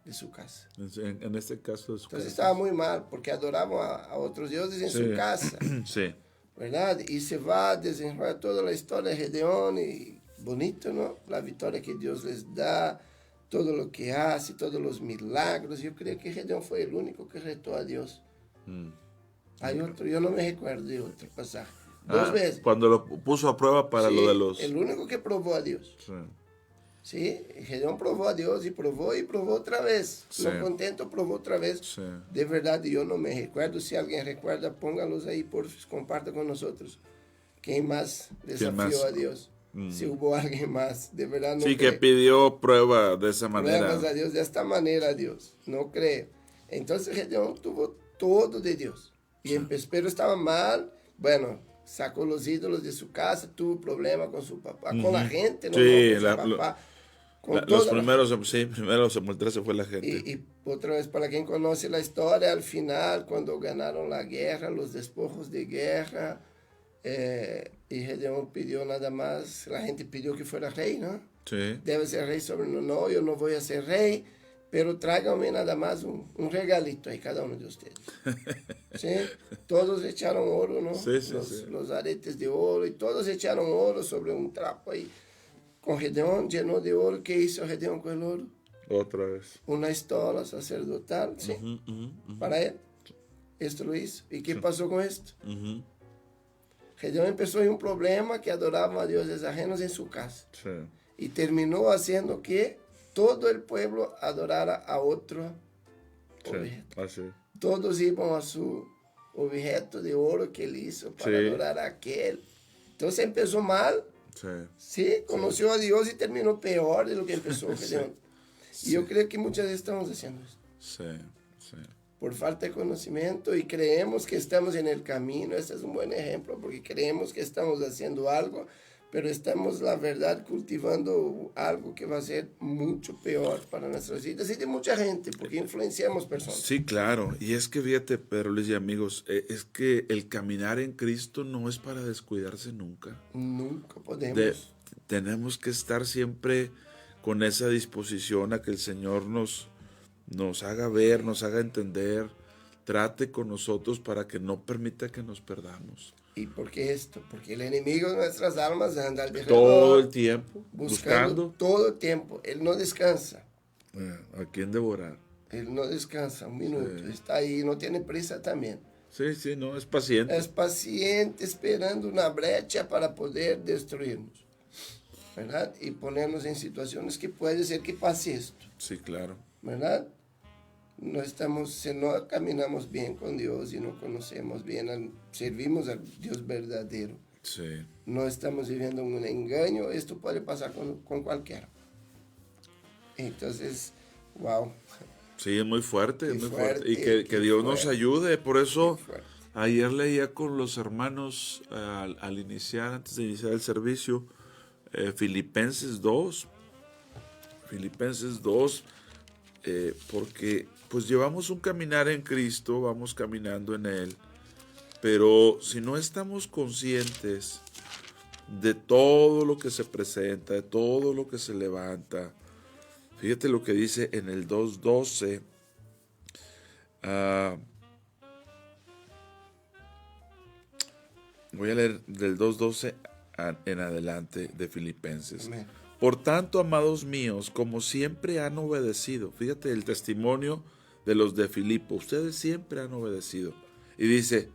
de su casa. En este caso de su Entonces casa. estaba muy mal porque adoraban a otros dioses en su casa. Sí. ¿Verdad? Y se va a desenrollar toda la historia de Gedeón y bonito, ¿no? La victoria que Dios les da, todo lo que hace, todos los milagros. Yo creo que Gedeón fue el único que retó a Dios. Hay otro, yo no me recuerdo de otro pasaje. Dos veces. Cuando lo puso a prueba para Sí, lo de los... el único que probó a Dios. Sí. Sí, Gedeón probó a Dios y probó otra vez. Sí. No contento, probó otra vez. Sí. De verdad, yo no me recuerdo. Si alguien recuerda, póngalos ahí, por comparta con nosotros. ¿Quién más desafió más? a Dios? Si hubo alguien más, de verdad no Sí, creo. que pidió prueba de esa manera. Pruebas a Dios de esta manera, Dios. No creo. Entonces Gedeón tuvo todo de Dios. Y empezó, pero estaba mal. Bueno, sacó los ídolos de su casa, tuvo problemas con su papá, con la gente, no, Sí, no, con su papá. los primeros en voltearse fue la gente. Y otra vez, para quien conoce la historia, al final, cuando ganaron la guerra, los despojos de guerra, y Gedeón pidió nada más, la gente pidió que fuera rey, ¿no? Sí. Debe ser rey sobre nosotros. No, yo no voy a ser rey, pero tráigame nada más un regalito ahí, cada uno de ustedes. ¿Sí? Todos echaron oro, ¿no? Sí, sí, sí. Los aretes de oro, y todos echaron oro sobre un trapo ahí. Con Gedeón llenó de oro. ¿Qué hizo Gedeón con el oro? Otra vez. Una estola sacerdotal, ¿sí? Para él. Esto lo hizo. ¿Y qué pasó con esto? Gedeón empezó en un problema que adoraba a dioses ajenos en su casa. Sí. Y terminó haciendo que todo el pueblo adorara a otro objeto. Así. Todos iban a su objeto de oro que él hizo para adorar a aquel. Entonces empezó mal. Sí, conoció a Dios y terminó peor de lo que empezó Gedeón. Y yo creo que muchas veces estamos haciendo esto. Sí. Por falta de conocimiento, y creemos que estamos en el camino. Este es un buen ejemplo, porque creemos que estamos haciendo algo, pero estamos, la verdad, cultivando algo que va a ser mucho peor para nuestras vidas y de mucha gente, porque influenciamos personas. Sí, claro. Y es que fíjate, Pedro Luis y amigos, es que el caminar en Cristo no es para descuidarse nunca. Nunca podemos. Tenemos que estar siempre con esa disposición a que el Señor nos haga ver, nos haga entender, trate con nosotros para que no permita que nos perdamos. ¿Y por qué esto? Porque el enemigo de nuestras almas anda alrededor. Todo el tiempo, buscando. Todo el tiempo. Él no descansa. ¿A quién devorar? Él no descansa un minuto. Está ahí, no tiene prisa también. Sí, no, es paciente. Es paciente, esperando una brecha para poder destruirnos, ¿verdad? Y ponernos en situaciones que puede ser que pase esto. Sí, claro. ¿Verdad? Si no caminamos bien con Dios y no conocemos bien, servimos al Dios verdadero. Sí. No estamos viviendo un engaño, esto puede pasar con cualquiera. Entonces, wow. Sí, es muy fuerte, Qué es muy fuerte, fuerte. Y que Dios nos ayude. Por eso, ayer leía con los hermanos, antes de iniciar el servicio, Filipenses 2. Filipenses 2, porque pues llevamos un caminar en Cristo, vamos caminando en Él, pero si no estamos conscientes de todo lo que se presenta, de todo lo que se levanta, fíjate lo que dice en el 2.12, voy a leer del 2.12 en adelante de Filipenses. Amén. Por tanto, amados míos, como siempre han obedecido, fíjate el testimonio de los de Filipo, ustedes siempre han obedecido. Y dice,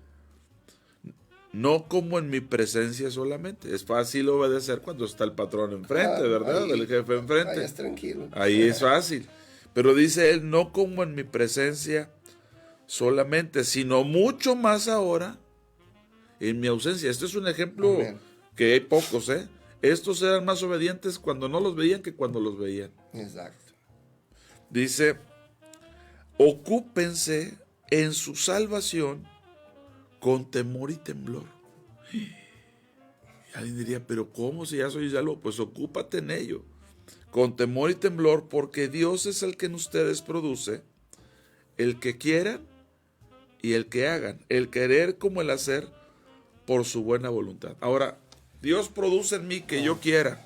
no como en mi presencia solamente. Es fácil obedecer cuando está el patrón enfrente, ¿verdad? Ahí, el jefe enfrente. ahí es tranquilo. Ahí es fácil. Pero dice él, no como en mi presencia solamente, sino mucho más ahora en mi ausencia. Este es un ejemplo que hay pocos, ¿eh? Estos eran más obedientes cuando no los veían que cuando los veían. Exacto. Dice, ocúpense en su salvación con temor y temblor. Y alguien diría, pero ¿cómo si ya soy salvo? Pues ocúpate en ello, con temor y temblor, porque Dios es el que en ustedes produce el que quieran y el que hagan, el querer como el hacer por su buena voluntad. Ahora, Dios produce en mí que yo quiera,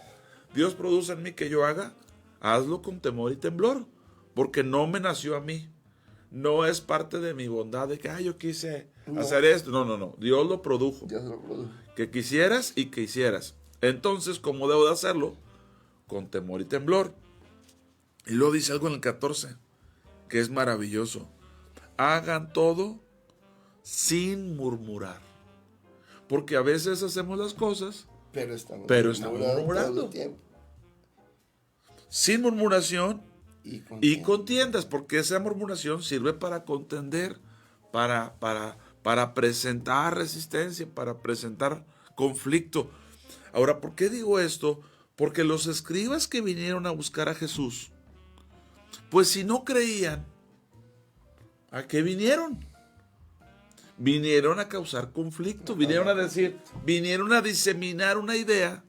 Dios produce en mí que yo haga, hazlo con temor y temblor, porque no me nació a mí. No es parte de mi bondad de que yo quise hacer esto. No. Dios lo produjo. Dios lo produjo. Que quisieras y que hicieras. Entonces, ¿cómo debo de hacerlo? Con temor y temblor. Y luego dice algo en el 14, que es maravilloso. Hagan todo sin murmurar. Porque a veces hacemos las cosas, pero estamos murmurando. Todo el tiempo. Sin murmuración y contiendas, porque esa murmuración sirve para contender, para presentar resistencia, para presentar conflicto. Ahora, ¿por qué digo esto? Porque los escribas que vinieron a buscar a Jesús, pues si no creían, ¿a qué vinieron? Vinieron a causar conflicto, vinieron a decir, vinieron a diseminar una idea.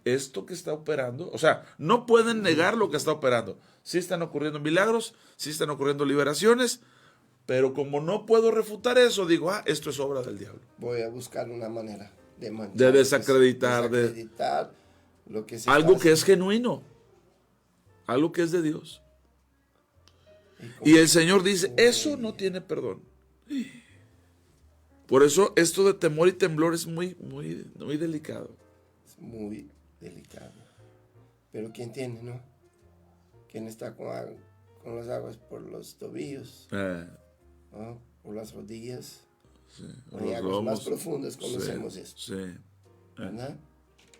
Esto que está operando, o sea, no pueden negar lo que está operando. Sí están ocurriendo milagros, sí están ocurriendo liberaciones, pero como no puedo refutar eso, digo, esto es obra del diablo. Voy a buscar una manera de manchar, de desacreditar lo que se algo pasa. Que es genuino, algo que es de Dios. Y el Señor dice, eso no tiene perdón. Por eso esto de temor y temblor es muy delicado. Es muy delicado. Pero ¿quién tiene, no? ¿Quién está con las aguas por los tobillos? ¿No? Por las rodillas. Sí, hay aguas más profundas, conocemos esto. Sí. ¿Verdad?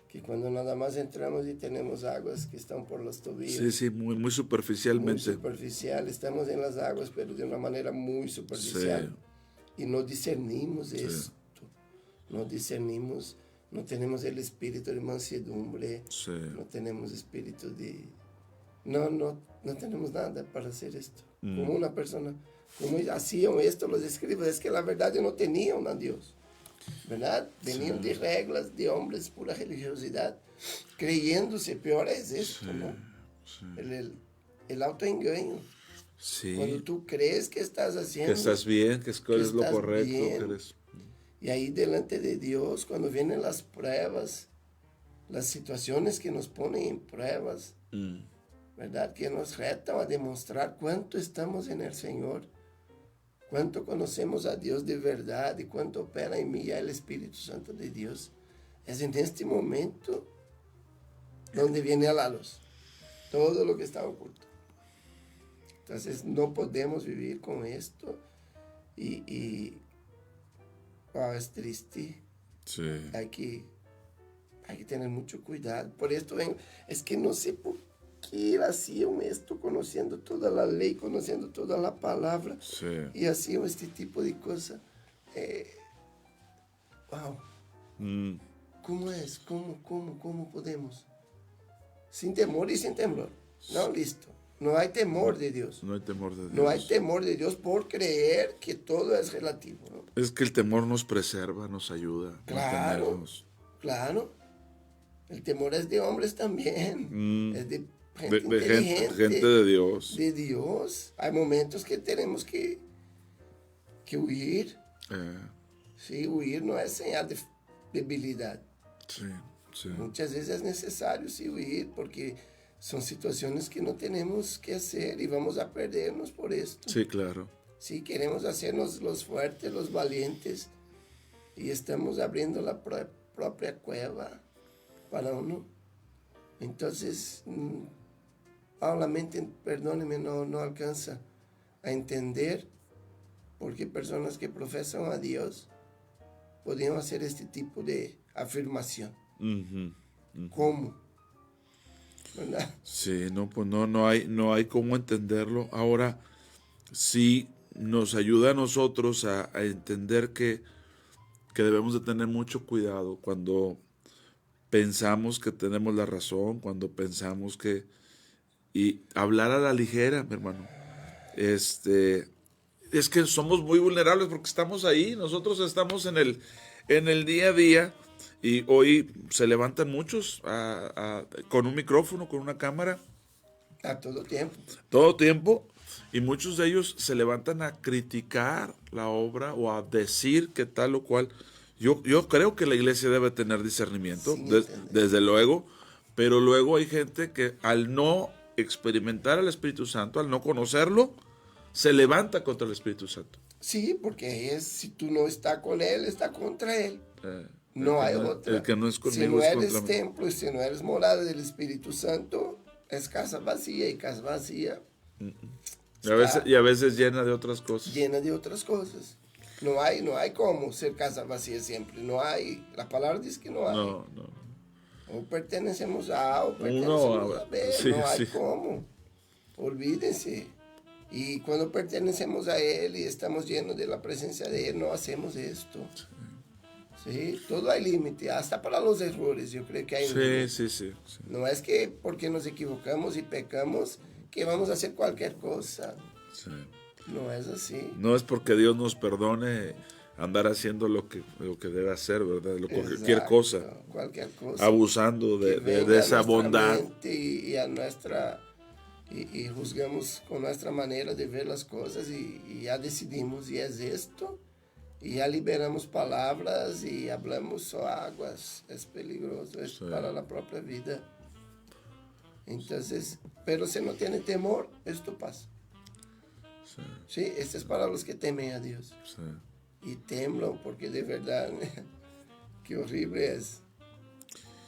Que cuando nada más entramos y tenemos aguas que están por los tobillos. Sí, muy superficialmente. Muy superficial. Estamos en las aguas, pero de una manera muy superficial. Y no discernimos esto. No discernimos. No tenemos el espíritu de mansedumbre, no tenemos espíritu de... No tenemos nada para hacer esto. Como una persona, como hacían esto los escribas, es que la verdad yo no tenía a Dios, ¿verdad? Venían de reglas, de hombres, pura religiosidad, creyéndose, peor es esto, ¿no? El autoengaño. Sí. Cuando tú crees que estás haciendo... Que estás bien, que es lo correcto, que eres... Y ahí delante de Dios, cuando vienen las pruebas, las situaciones que nos ponen en pruebas, ¿verdad? Que nos retan a demostrar cuánto estamos en el Señor, cuánto conocemos a Dios de verdad y cuánto opera en mí ya el Espíritu Santo de Dios. Es en este momento donde viene a la luz todo lo que está oculto. Entonces no podemos vivir con esto es triste. Sí. Hay que tener mucho cuidado. Por esto es que no sé por qué hacían esto, conociendo toda la ley, conociendo toda la palabra, y hacían este tipo de cosas. Wow. ¿Cómo es? ¿Cómo podemos? Sin temor y sin temblor. No, listo. No hay temor de Dios. No hay temor de Dios. No hay temor de Dios por creer que todo es relativo, ¿no? Es que el temor nos preserva, nos ayuda. Claro. El temor es de hombres también. Es de gente inteligente. Gente de Dios. De Dios. Hay momentos que tenemos que huir. Sí, huir no es señal de debilidad. Sí. Muchas veces es necesario huir porque son situaciones que no tenemos que hacer y vamos a perdernos por esto. Sí, claro. Sí, queremos hacernos los fuertes, los valientes y estamos abriendo la propia cueva para uno. Entonces, la mente, perdóneme, no alcanza a entender por qué personas que profesan a Dios podemos hacer este tipo de afirmación. Ujú. ¿Cómo? ¿Verdad? Sí, no, pues no hay cómo entenderlo. Ahora, sí nos ayuda a nosotros a entender que debemos de tener mucho cuidado cuando pensamos que tenemos la razón, cuando pensamos que... Y hablar a la ligera, mi hermano. Es que somos muy vulnerables porque estamos ahí, nosotros estamos en el día a día, y hoy se levantan muchos con un micrófono, con una cámara. A todo tiempo. Todo tiempo. Y muchos de ellos se levantan a criticar la obra o a decir que tal o cual. Yo creo que la iglesia debe tener discernimiento, desde luego, pero luego hay gente que al no experimentar al Espíritu Santo, al no conocerlo, se levanta contra el Espíritu Santo. Sí, porque si tú no estás con Él, está contra Él. No hay otra. El que no es conmigo si no es eres contra mí. templo y si no eres morada del Espíritu Santo, es casa vacía, y casa vacía Y a veces llena de otras cosas. llena de otras cosas. No hay cómo ser casa vacía siempre. No hay. La palabra dice que no hay. No. O pertenecemos a A o pertenecemos a B. Sí, no hay sí. cómo. Olvídense. Y cuando pertenecemos a Él y estamos llenos de la presencia de Él, no hacemos esto. Sí, todo hay límite, hasta para los errores. Yo creo que hay un límite. Sí. No es que porque nos equivocamos y pecamos que vamos a hacer cualquier cosa. Sí. No es así. No es porque Dios nos perdone andar haciendo lo que debe hacer, ¿verdad? Cualquier cosa. Cualquier cosa. Abusando Que de venga esa a nuestra bondad. mente y a nuestra... Y juzgamos con nuestra manera de ver las cosas y ya decidimos y es esto. Y ya liberamos palabras y hablamos o aguas. Es peligroso, es para la propia vida. Entonces, pero si no tiene temor, esto pasa. Sí, esto es para los que temen a Dios. Y temblan porque de verdad, qué horrible es.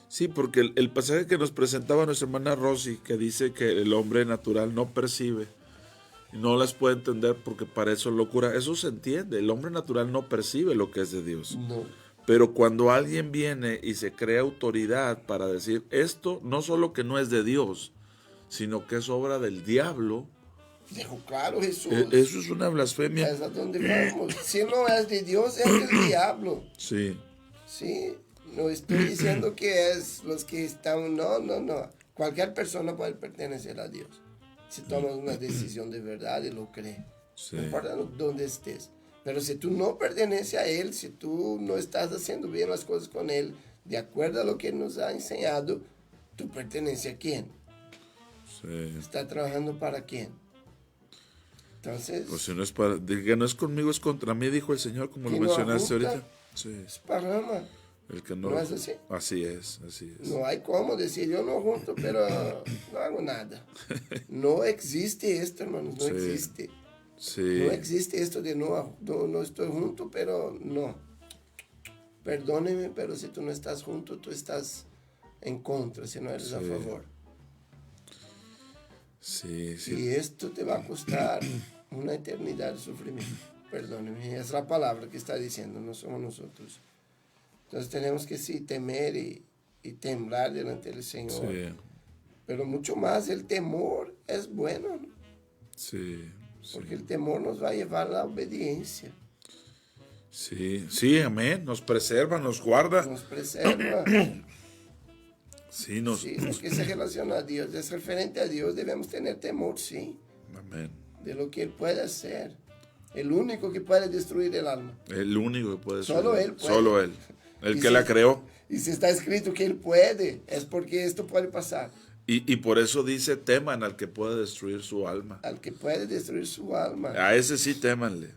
Sí, porque el pasaje que nos presentaba nuestra hermana Rosy, que dice que el hombre natural no percibe, y no las puede entender porque para eso es locura, eso se entiende, el hombre natural no percibe lo que es de Dios. No. Pero cuando alguien viene y se crea autoridad para decir esto, no solo que no es de Dios, sino que es obra del diablo. Dijo claro Jesús. Eso es una blasfemia. Es a donde vamos. Si no es de Dios, es del diablo. Sí. Sí. No estoy diciendo que es los que están... No. Cualquier persona puede pertenecer a Dios. Si tomas una decisión de verdad y lo cree. Sí. No importa dónde estés. Pero si tú no perteneces a Él, si tú no estás haciendo bien las cosas con Él, de acuerdo a lo que Él nos ha enseñado, ¿tú perteneces a quién? Sí. ¿Está trabajando para quién? Entonces... Pues si no es para... que no es conmigo, es contra mí, dijo el Señor, como lo mencionaste ahorita. Sí. Es parrama. El que no, ¿No es así? Así es. No hay cómo decir, yo no junto, pero no hago nada. No existe esto, hermanos, no existe. Sí. No existe esto de no estoy junto, pero no. Perdóneme, pero si tú no estás junto, tú estás en contra, si no eres a favor. Sí. Y esto te va a costar una eternidad de sufrimiento. Perdóneme, es la palabra que está diciendo, no somos nosotros. Entonces tenemos que sí temer y temblar delante del Señor. Sí. Pero mucho más, el temor es bueno, ¿no? Sí. Porque el temor nos va a llevar a la obediencia. Sí, amén. Nos preserva, nos guarda. Nos preserva. Sí, lo que se relaciona a Dios, es referente a Dios, debemos tener temor, sí. Amén. De lo que Él puede hacer. El único que puede destruir el alma. El único que puede destruir. Solo Él puede. Solo Él. El Y que si- la creó. Y si está escrito que Él puede, es porque esto puede pasar. Y por eso dice, teman al que puede destruir su alma. Al que puede destruir su alma. A ese sí témanle.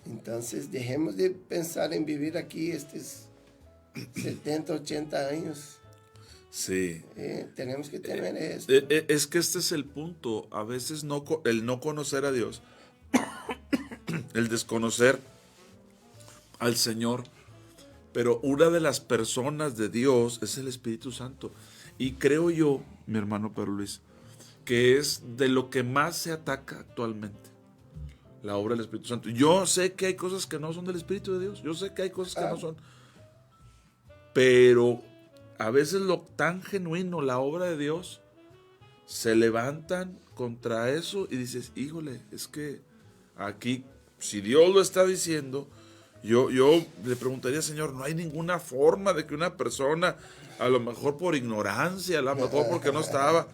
Entonces, dejemos de pensar en vivir aquí estos 70, 80 años. Sí. Tenemos que temer esto. Es que este es el punto. A veces el no conocer a Dios, el desconocer al Señor. Pero una de las personas de Dios es el Espíritu Santo. Y creo yo, mi hermano Pedro Luis, que es de lo que más se ataca actualmente. La obra del Espíritu Santo. Yo sé que hay cosas que no son del Espíritu de Dios. Yo sé que hay cosas que no son. Pero a veces lo tan genuino, la obra de Dios, se levantan contra eso y dices, híjole, es que aquí, si Dios lo está diciendo, yo le preguntaría, Señor, no hay ninguna forma de que una persona, a lo mejor por ignorancia, a lo mejor porque no estaba,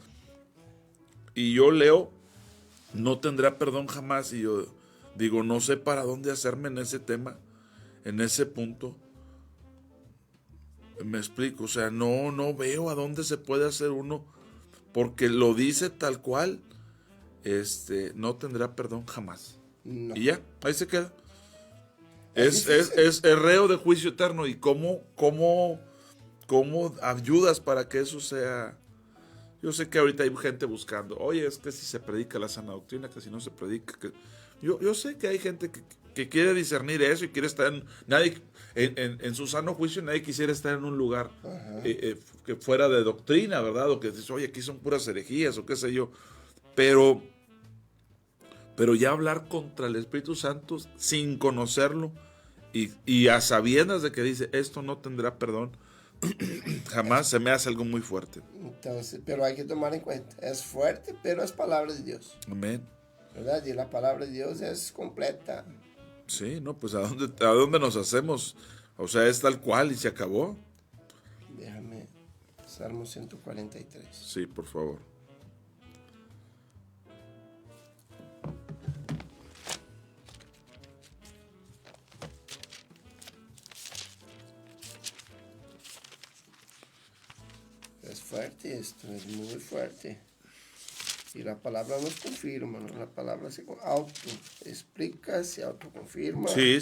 y yo leo, no tendrá perdón jamás, y yo digo, no sé para dónde hacerme en ese tema, en ese punto. Me explico, o sea, no veo a dónde se puede hacer uno, porque lo dice tal cual, no tendrá perdón jamás. No. Y ya, ahí se queda. Es reo de juicio eterno. ¿Y cómo ayudas para que eso sea? Yo sé que ahorita hay gente buscando, oye, es que si se predica la sana doctrina, que si no se predica. Yo sé que hay gente que quiere discernir eso y quiere estar en su sano juicio. Nadie quisiera estar en un lugar que fuera de doctrina, ¿verdad? O que dices, oye, aquí son puras herejías o qué sé yo. Pero ya hablar contra el Espíritu Santo sin conocerlo y a sabiendas de que dice, esto no tendrá perdón, jamás, se me hace algo muy fuerte. Entonces, pero hay que tomar en cuenta, es fuerte, pero es palabra de Dios. Amén. ¿Verdad? Y la palabra de Dios es completa. Sí, no, pues ¿a dónde nos hacemos? O sea, es tal cual y se acabó. Déjame, Salmo 143. Sí, por favor. Es fuerte esto, es muy fuerte. Y la palabra nos confirma, ¿no? La palabra se autoexplica, se autoconfirma. Sí.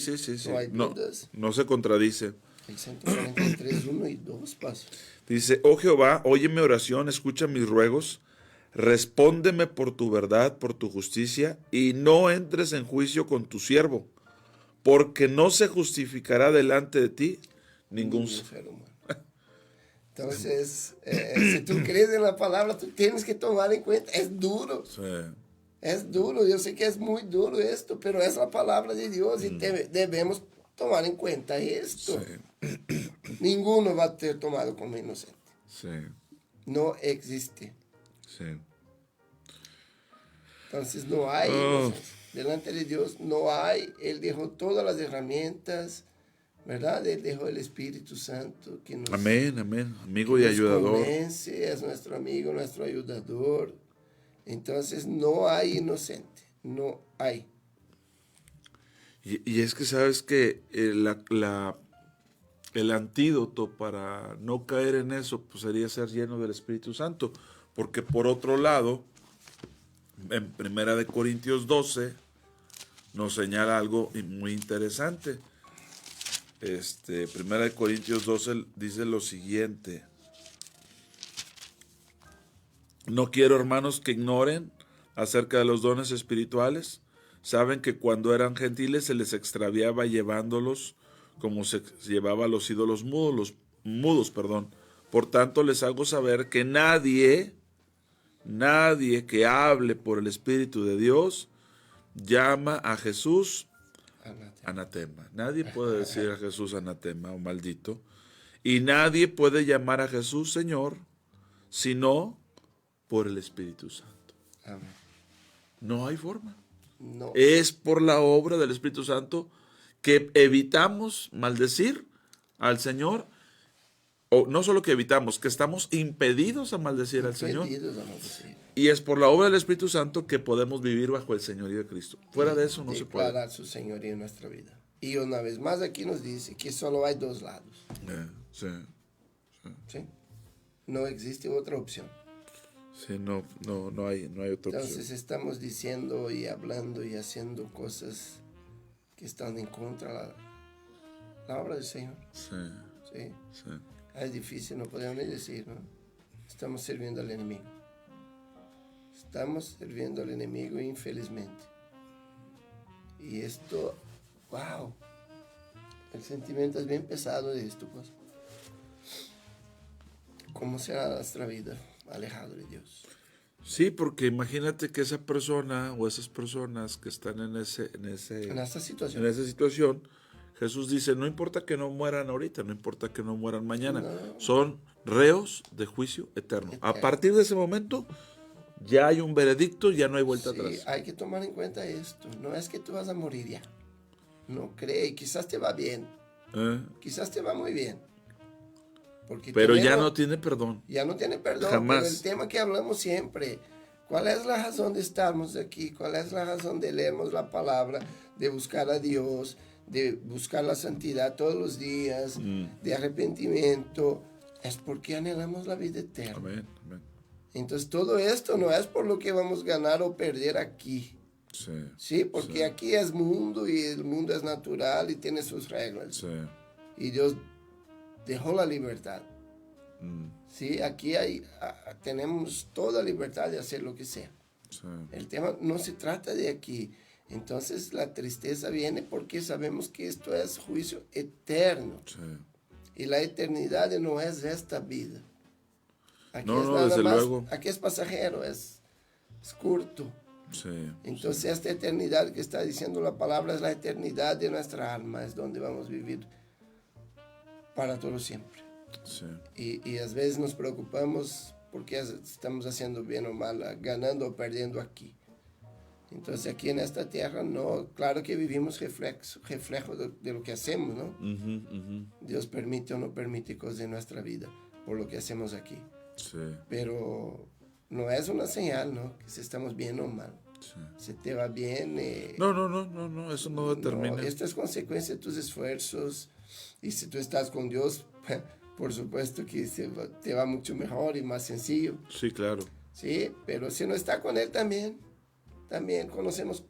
No hay dudas. No se contradice. El 143, 1 y 2 pasos. Dice, oh Jehová, oye mi oración, escucha mis ruegos, respóndeme por tu verdad, por tu justicia, y no entres en juicio con tu siervo, porque no se justificará delante de ti ningún ser humano. Entonces, si tú crees en la palabra, tú tienes que tomar en cuenta, es duro. Sí. Es duro, yo sé que es muy duro esto, pero es la palabra de Dios y debemos tomar en cuenta esto. Sí. Ninguno va a ser tomado como inocente. Sí. No existe. Sí. Entonces no hay inocencia. Delante de Dios no hay. Él dejó todas las herramientas, ¿verdad? Él dejó el Espíritu Santo que nos, amén, amigo y ayudador. Convence, es nuestro amigo, nuestro ayudador. Entonces no hay inocente, no hay. Y es que sabes que el antídoto para no caer en eso pues sería ser lleno del Espíritu Santo, porque por otro lado, en 1 Corintios 12 nos señala algo muy interesante. 1 Corintios 12 dice lo siguiente: no quiero, hermanos, que ignoren acerca de los dones espirituales. Saben que cuando eran gentiles se les extraviaba llevándolos como se llevaba a los ídolos mudos. Por tanto, les hago saber que nadie que hable por el Espíritu de Dios llama a Jesús anatema. Nadie puede decir a Jesús anatema o maldito. Y nadie puede llamar a Jesús Señor sino por el Espíritu Santo. Amén. No hay forma. No. Es por la obra del Espíritu Santo que evitamos maldecir al Señor, o no solo que evitamos, que estamos impedidos a maldecir al Señor. Y es por la obra del Espíritu Santo que podemos vivir bajo el señorío de Cristo. Fuera de eso no se puede. Declarar su señorío en nuestra vida. Y una vez más aquí nos dice que solo hay dos lados. ¿Sí? No existe otra opción. Sí, no hay otra opción. Entonces estamos diciendo y hablando y haciendo cosas que están en contra de la obra del Señor. Sí. Es difícil, no podemos ni decir, ¿no? Estamos sirviendo al enemigo. Estamos sirviendo al enemigo, infelizmente. Y esto, wow, el sentimiento es bien pesado de esto, pues. ¿Cómo será nuestra vida alejado de Dios? Sí, porque imagínate que esa persona o esas personas que están en esa situación, Jesús dice, no importa que no mueran ahorita, no importa que no mueran mañana, son reos de juicio eterno. A partir de ese momento ya hay un veredicto, ya no hay vuelta atrás. Hay que tomar en cuenta esto, no es que tú vas a morir ya, no cree, quizás te va bien, quizás te va muy bien. Pero ya no tiene perdón. Ya no tiene perdón. Jamás. Pero el tema que hablamos siempre, ¿cuál es la razón de estarmos aquí? ¿Cuál es la razón de leernos la palabra, de buscar a Dios, de buscar la santidad todos los días, de arrepentimiento? Es porque anhelamos la vida eterna. Amén, amén. Entonces todo esto no es por lo que vamos a ganar o perder aquí. Sí, porque aquí es mundo y el mundo es natural y tiene sus reglas. Y Dios dejó la libertad. Sí, aquí tenemos toda libertad de hacer lo que sea. El tema no se trata de aquí. Entonces la tristeza viene porque sabemos que esto es juicio eterno. Y la eternidad no es esta vida. Aquí es nada más, luego. Aquí es pasajero, es corto. Entonces esta eternidad que está diciendo la palabra es la eternidad de nuestra alma, es donde vamos a vivir para todo siempre. Y a veces nos preocupamos porque estamos haciendo bien o mal, ganando o perdiendo aquí. Entonces aquí en esta tierra, no, claro que vivimos reflejo de lo que hacemos, ¿no? Dios permite o no permite cosas en nuestra vida por lo que hacemos aquí. Pero no es una señal, ¿no? Que si estamos bien o mal. Si te va bien... No, eso no determina. Esto es consecuencia de tus esfuerzos. Y si tú estás con Dios, por supuesto que te va mucho mejor y más sencillo. Sí, claro. Sí, pero si no está con Él también conocemos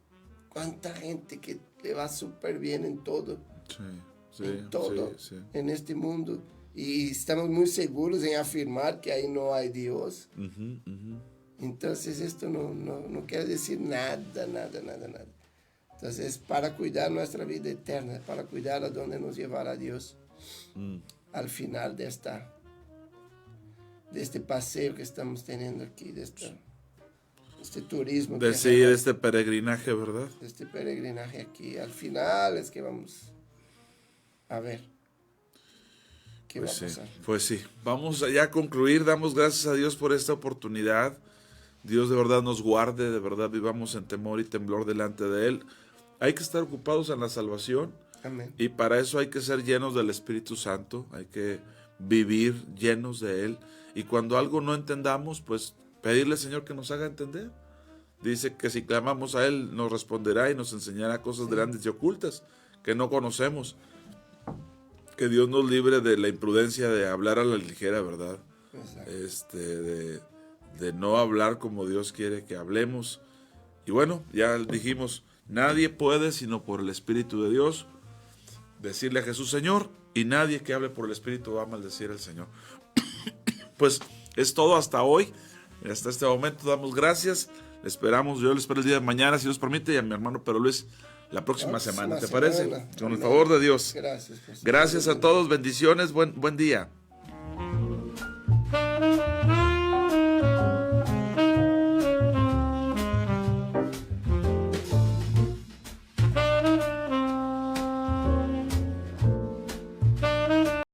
cuánta gente que le va súper bien en todo. En todo, en este mundo. Y estamos muy seguros en afirmar que ahí no hay Dios. Entonces esto no quiere decir nada. Entonces, para cuidar nuestra vida eterna, para cuidar a dónde nos llevará Dios al final de este paseo que estamos teniendo aquí, de este turismo. De seguir este peregrinaje, ¿verdad? Este peregrinaje aquí. Al final es que vamos a ver qué va a pasar. Pues sí, vamos ya a concluir. Damos gracias a Dios por esta oportunidad. Dios de verdad nos guarde, de verdad vivamos en temor y temblor delante de Él. Hay que estar ocupados en la salvación. Amén. Y para eso hay que ser llenos del Espíritu Santo, hay que vivir llenos de Él. Y cuando algo no entendamos, pues pedirle al Señor que nos haga entender. Dice que si clamamos a Él, nos responderá y nos enseñará cosas grandes y ocultas que no conocemos. Que Dios nos libre de la imprudencia de hablar a la ligera, ¿verdad? De no hablar como Dios quiere que hablemos. Y bueno, ya dijimos, nadie puede sino por el Espíritu de Dios decirle a Jesús Señor, y nadie que hable por el Espíritu va a maldecir al Señor. Pues es todo hasta hoy, hasta este momento damos gracias, yo le espero el día de mañana si Dios permite, y a mi hermano Pedro Luis la próxima semana, ¿te parece? Con el favor de Dios. Gracias. Gracias a todos, bendiciones, buen día.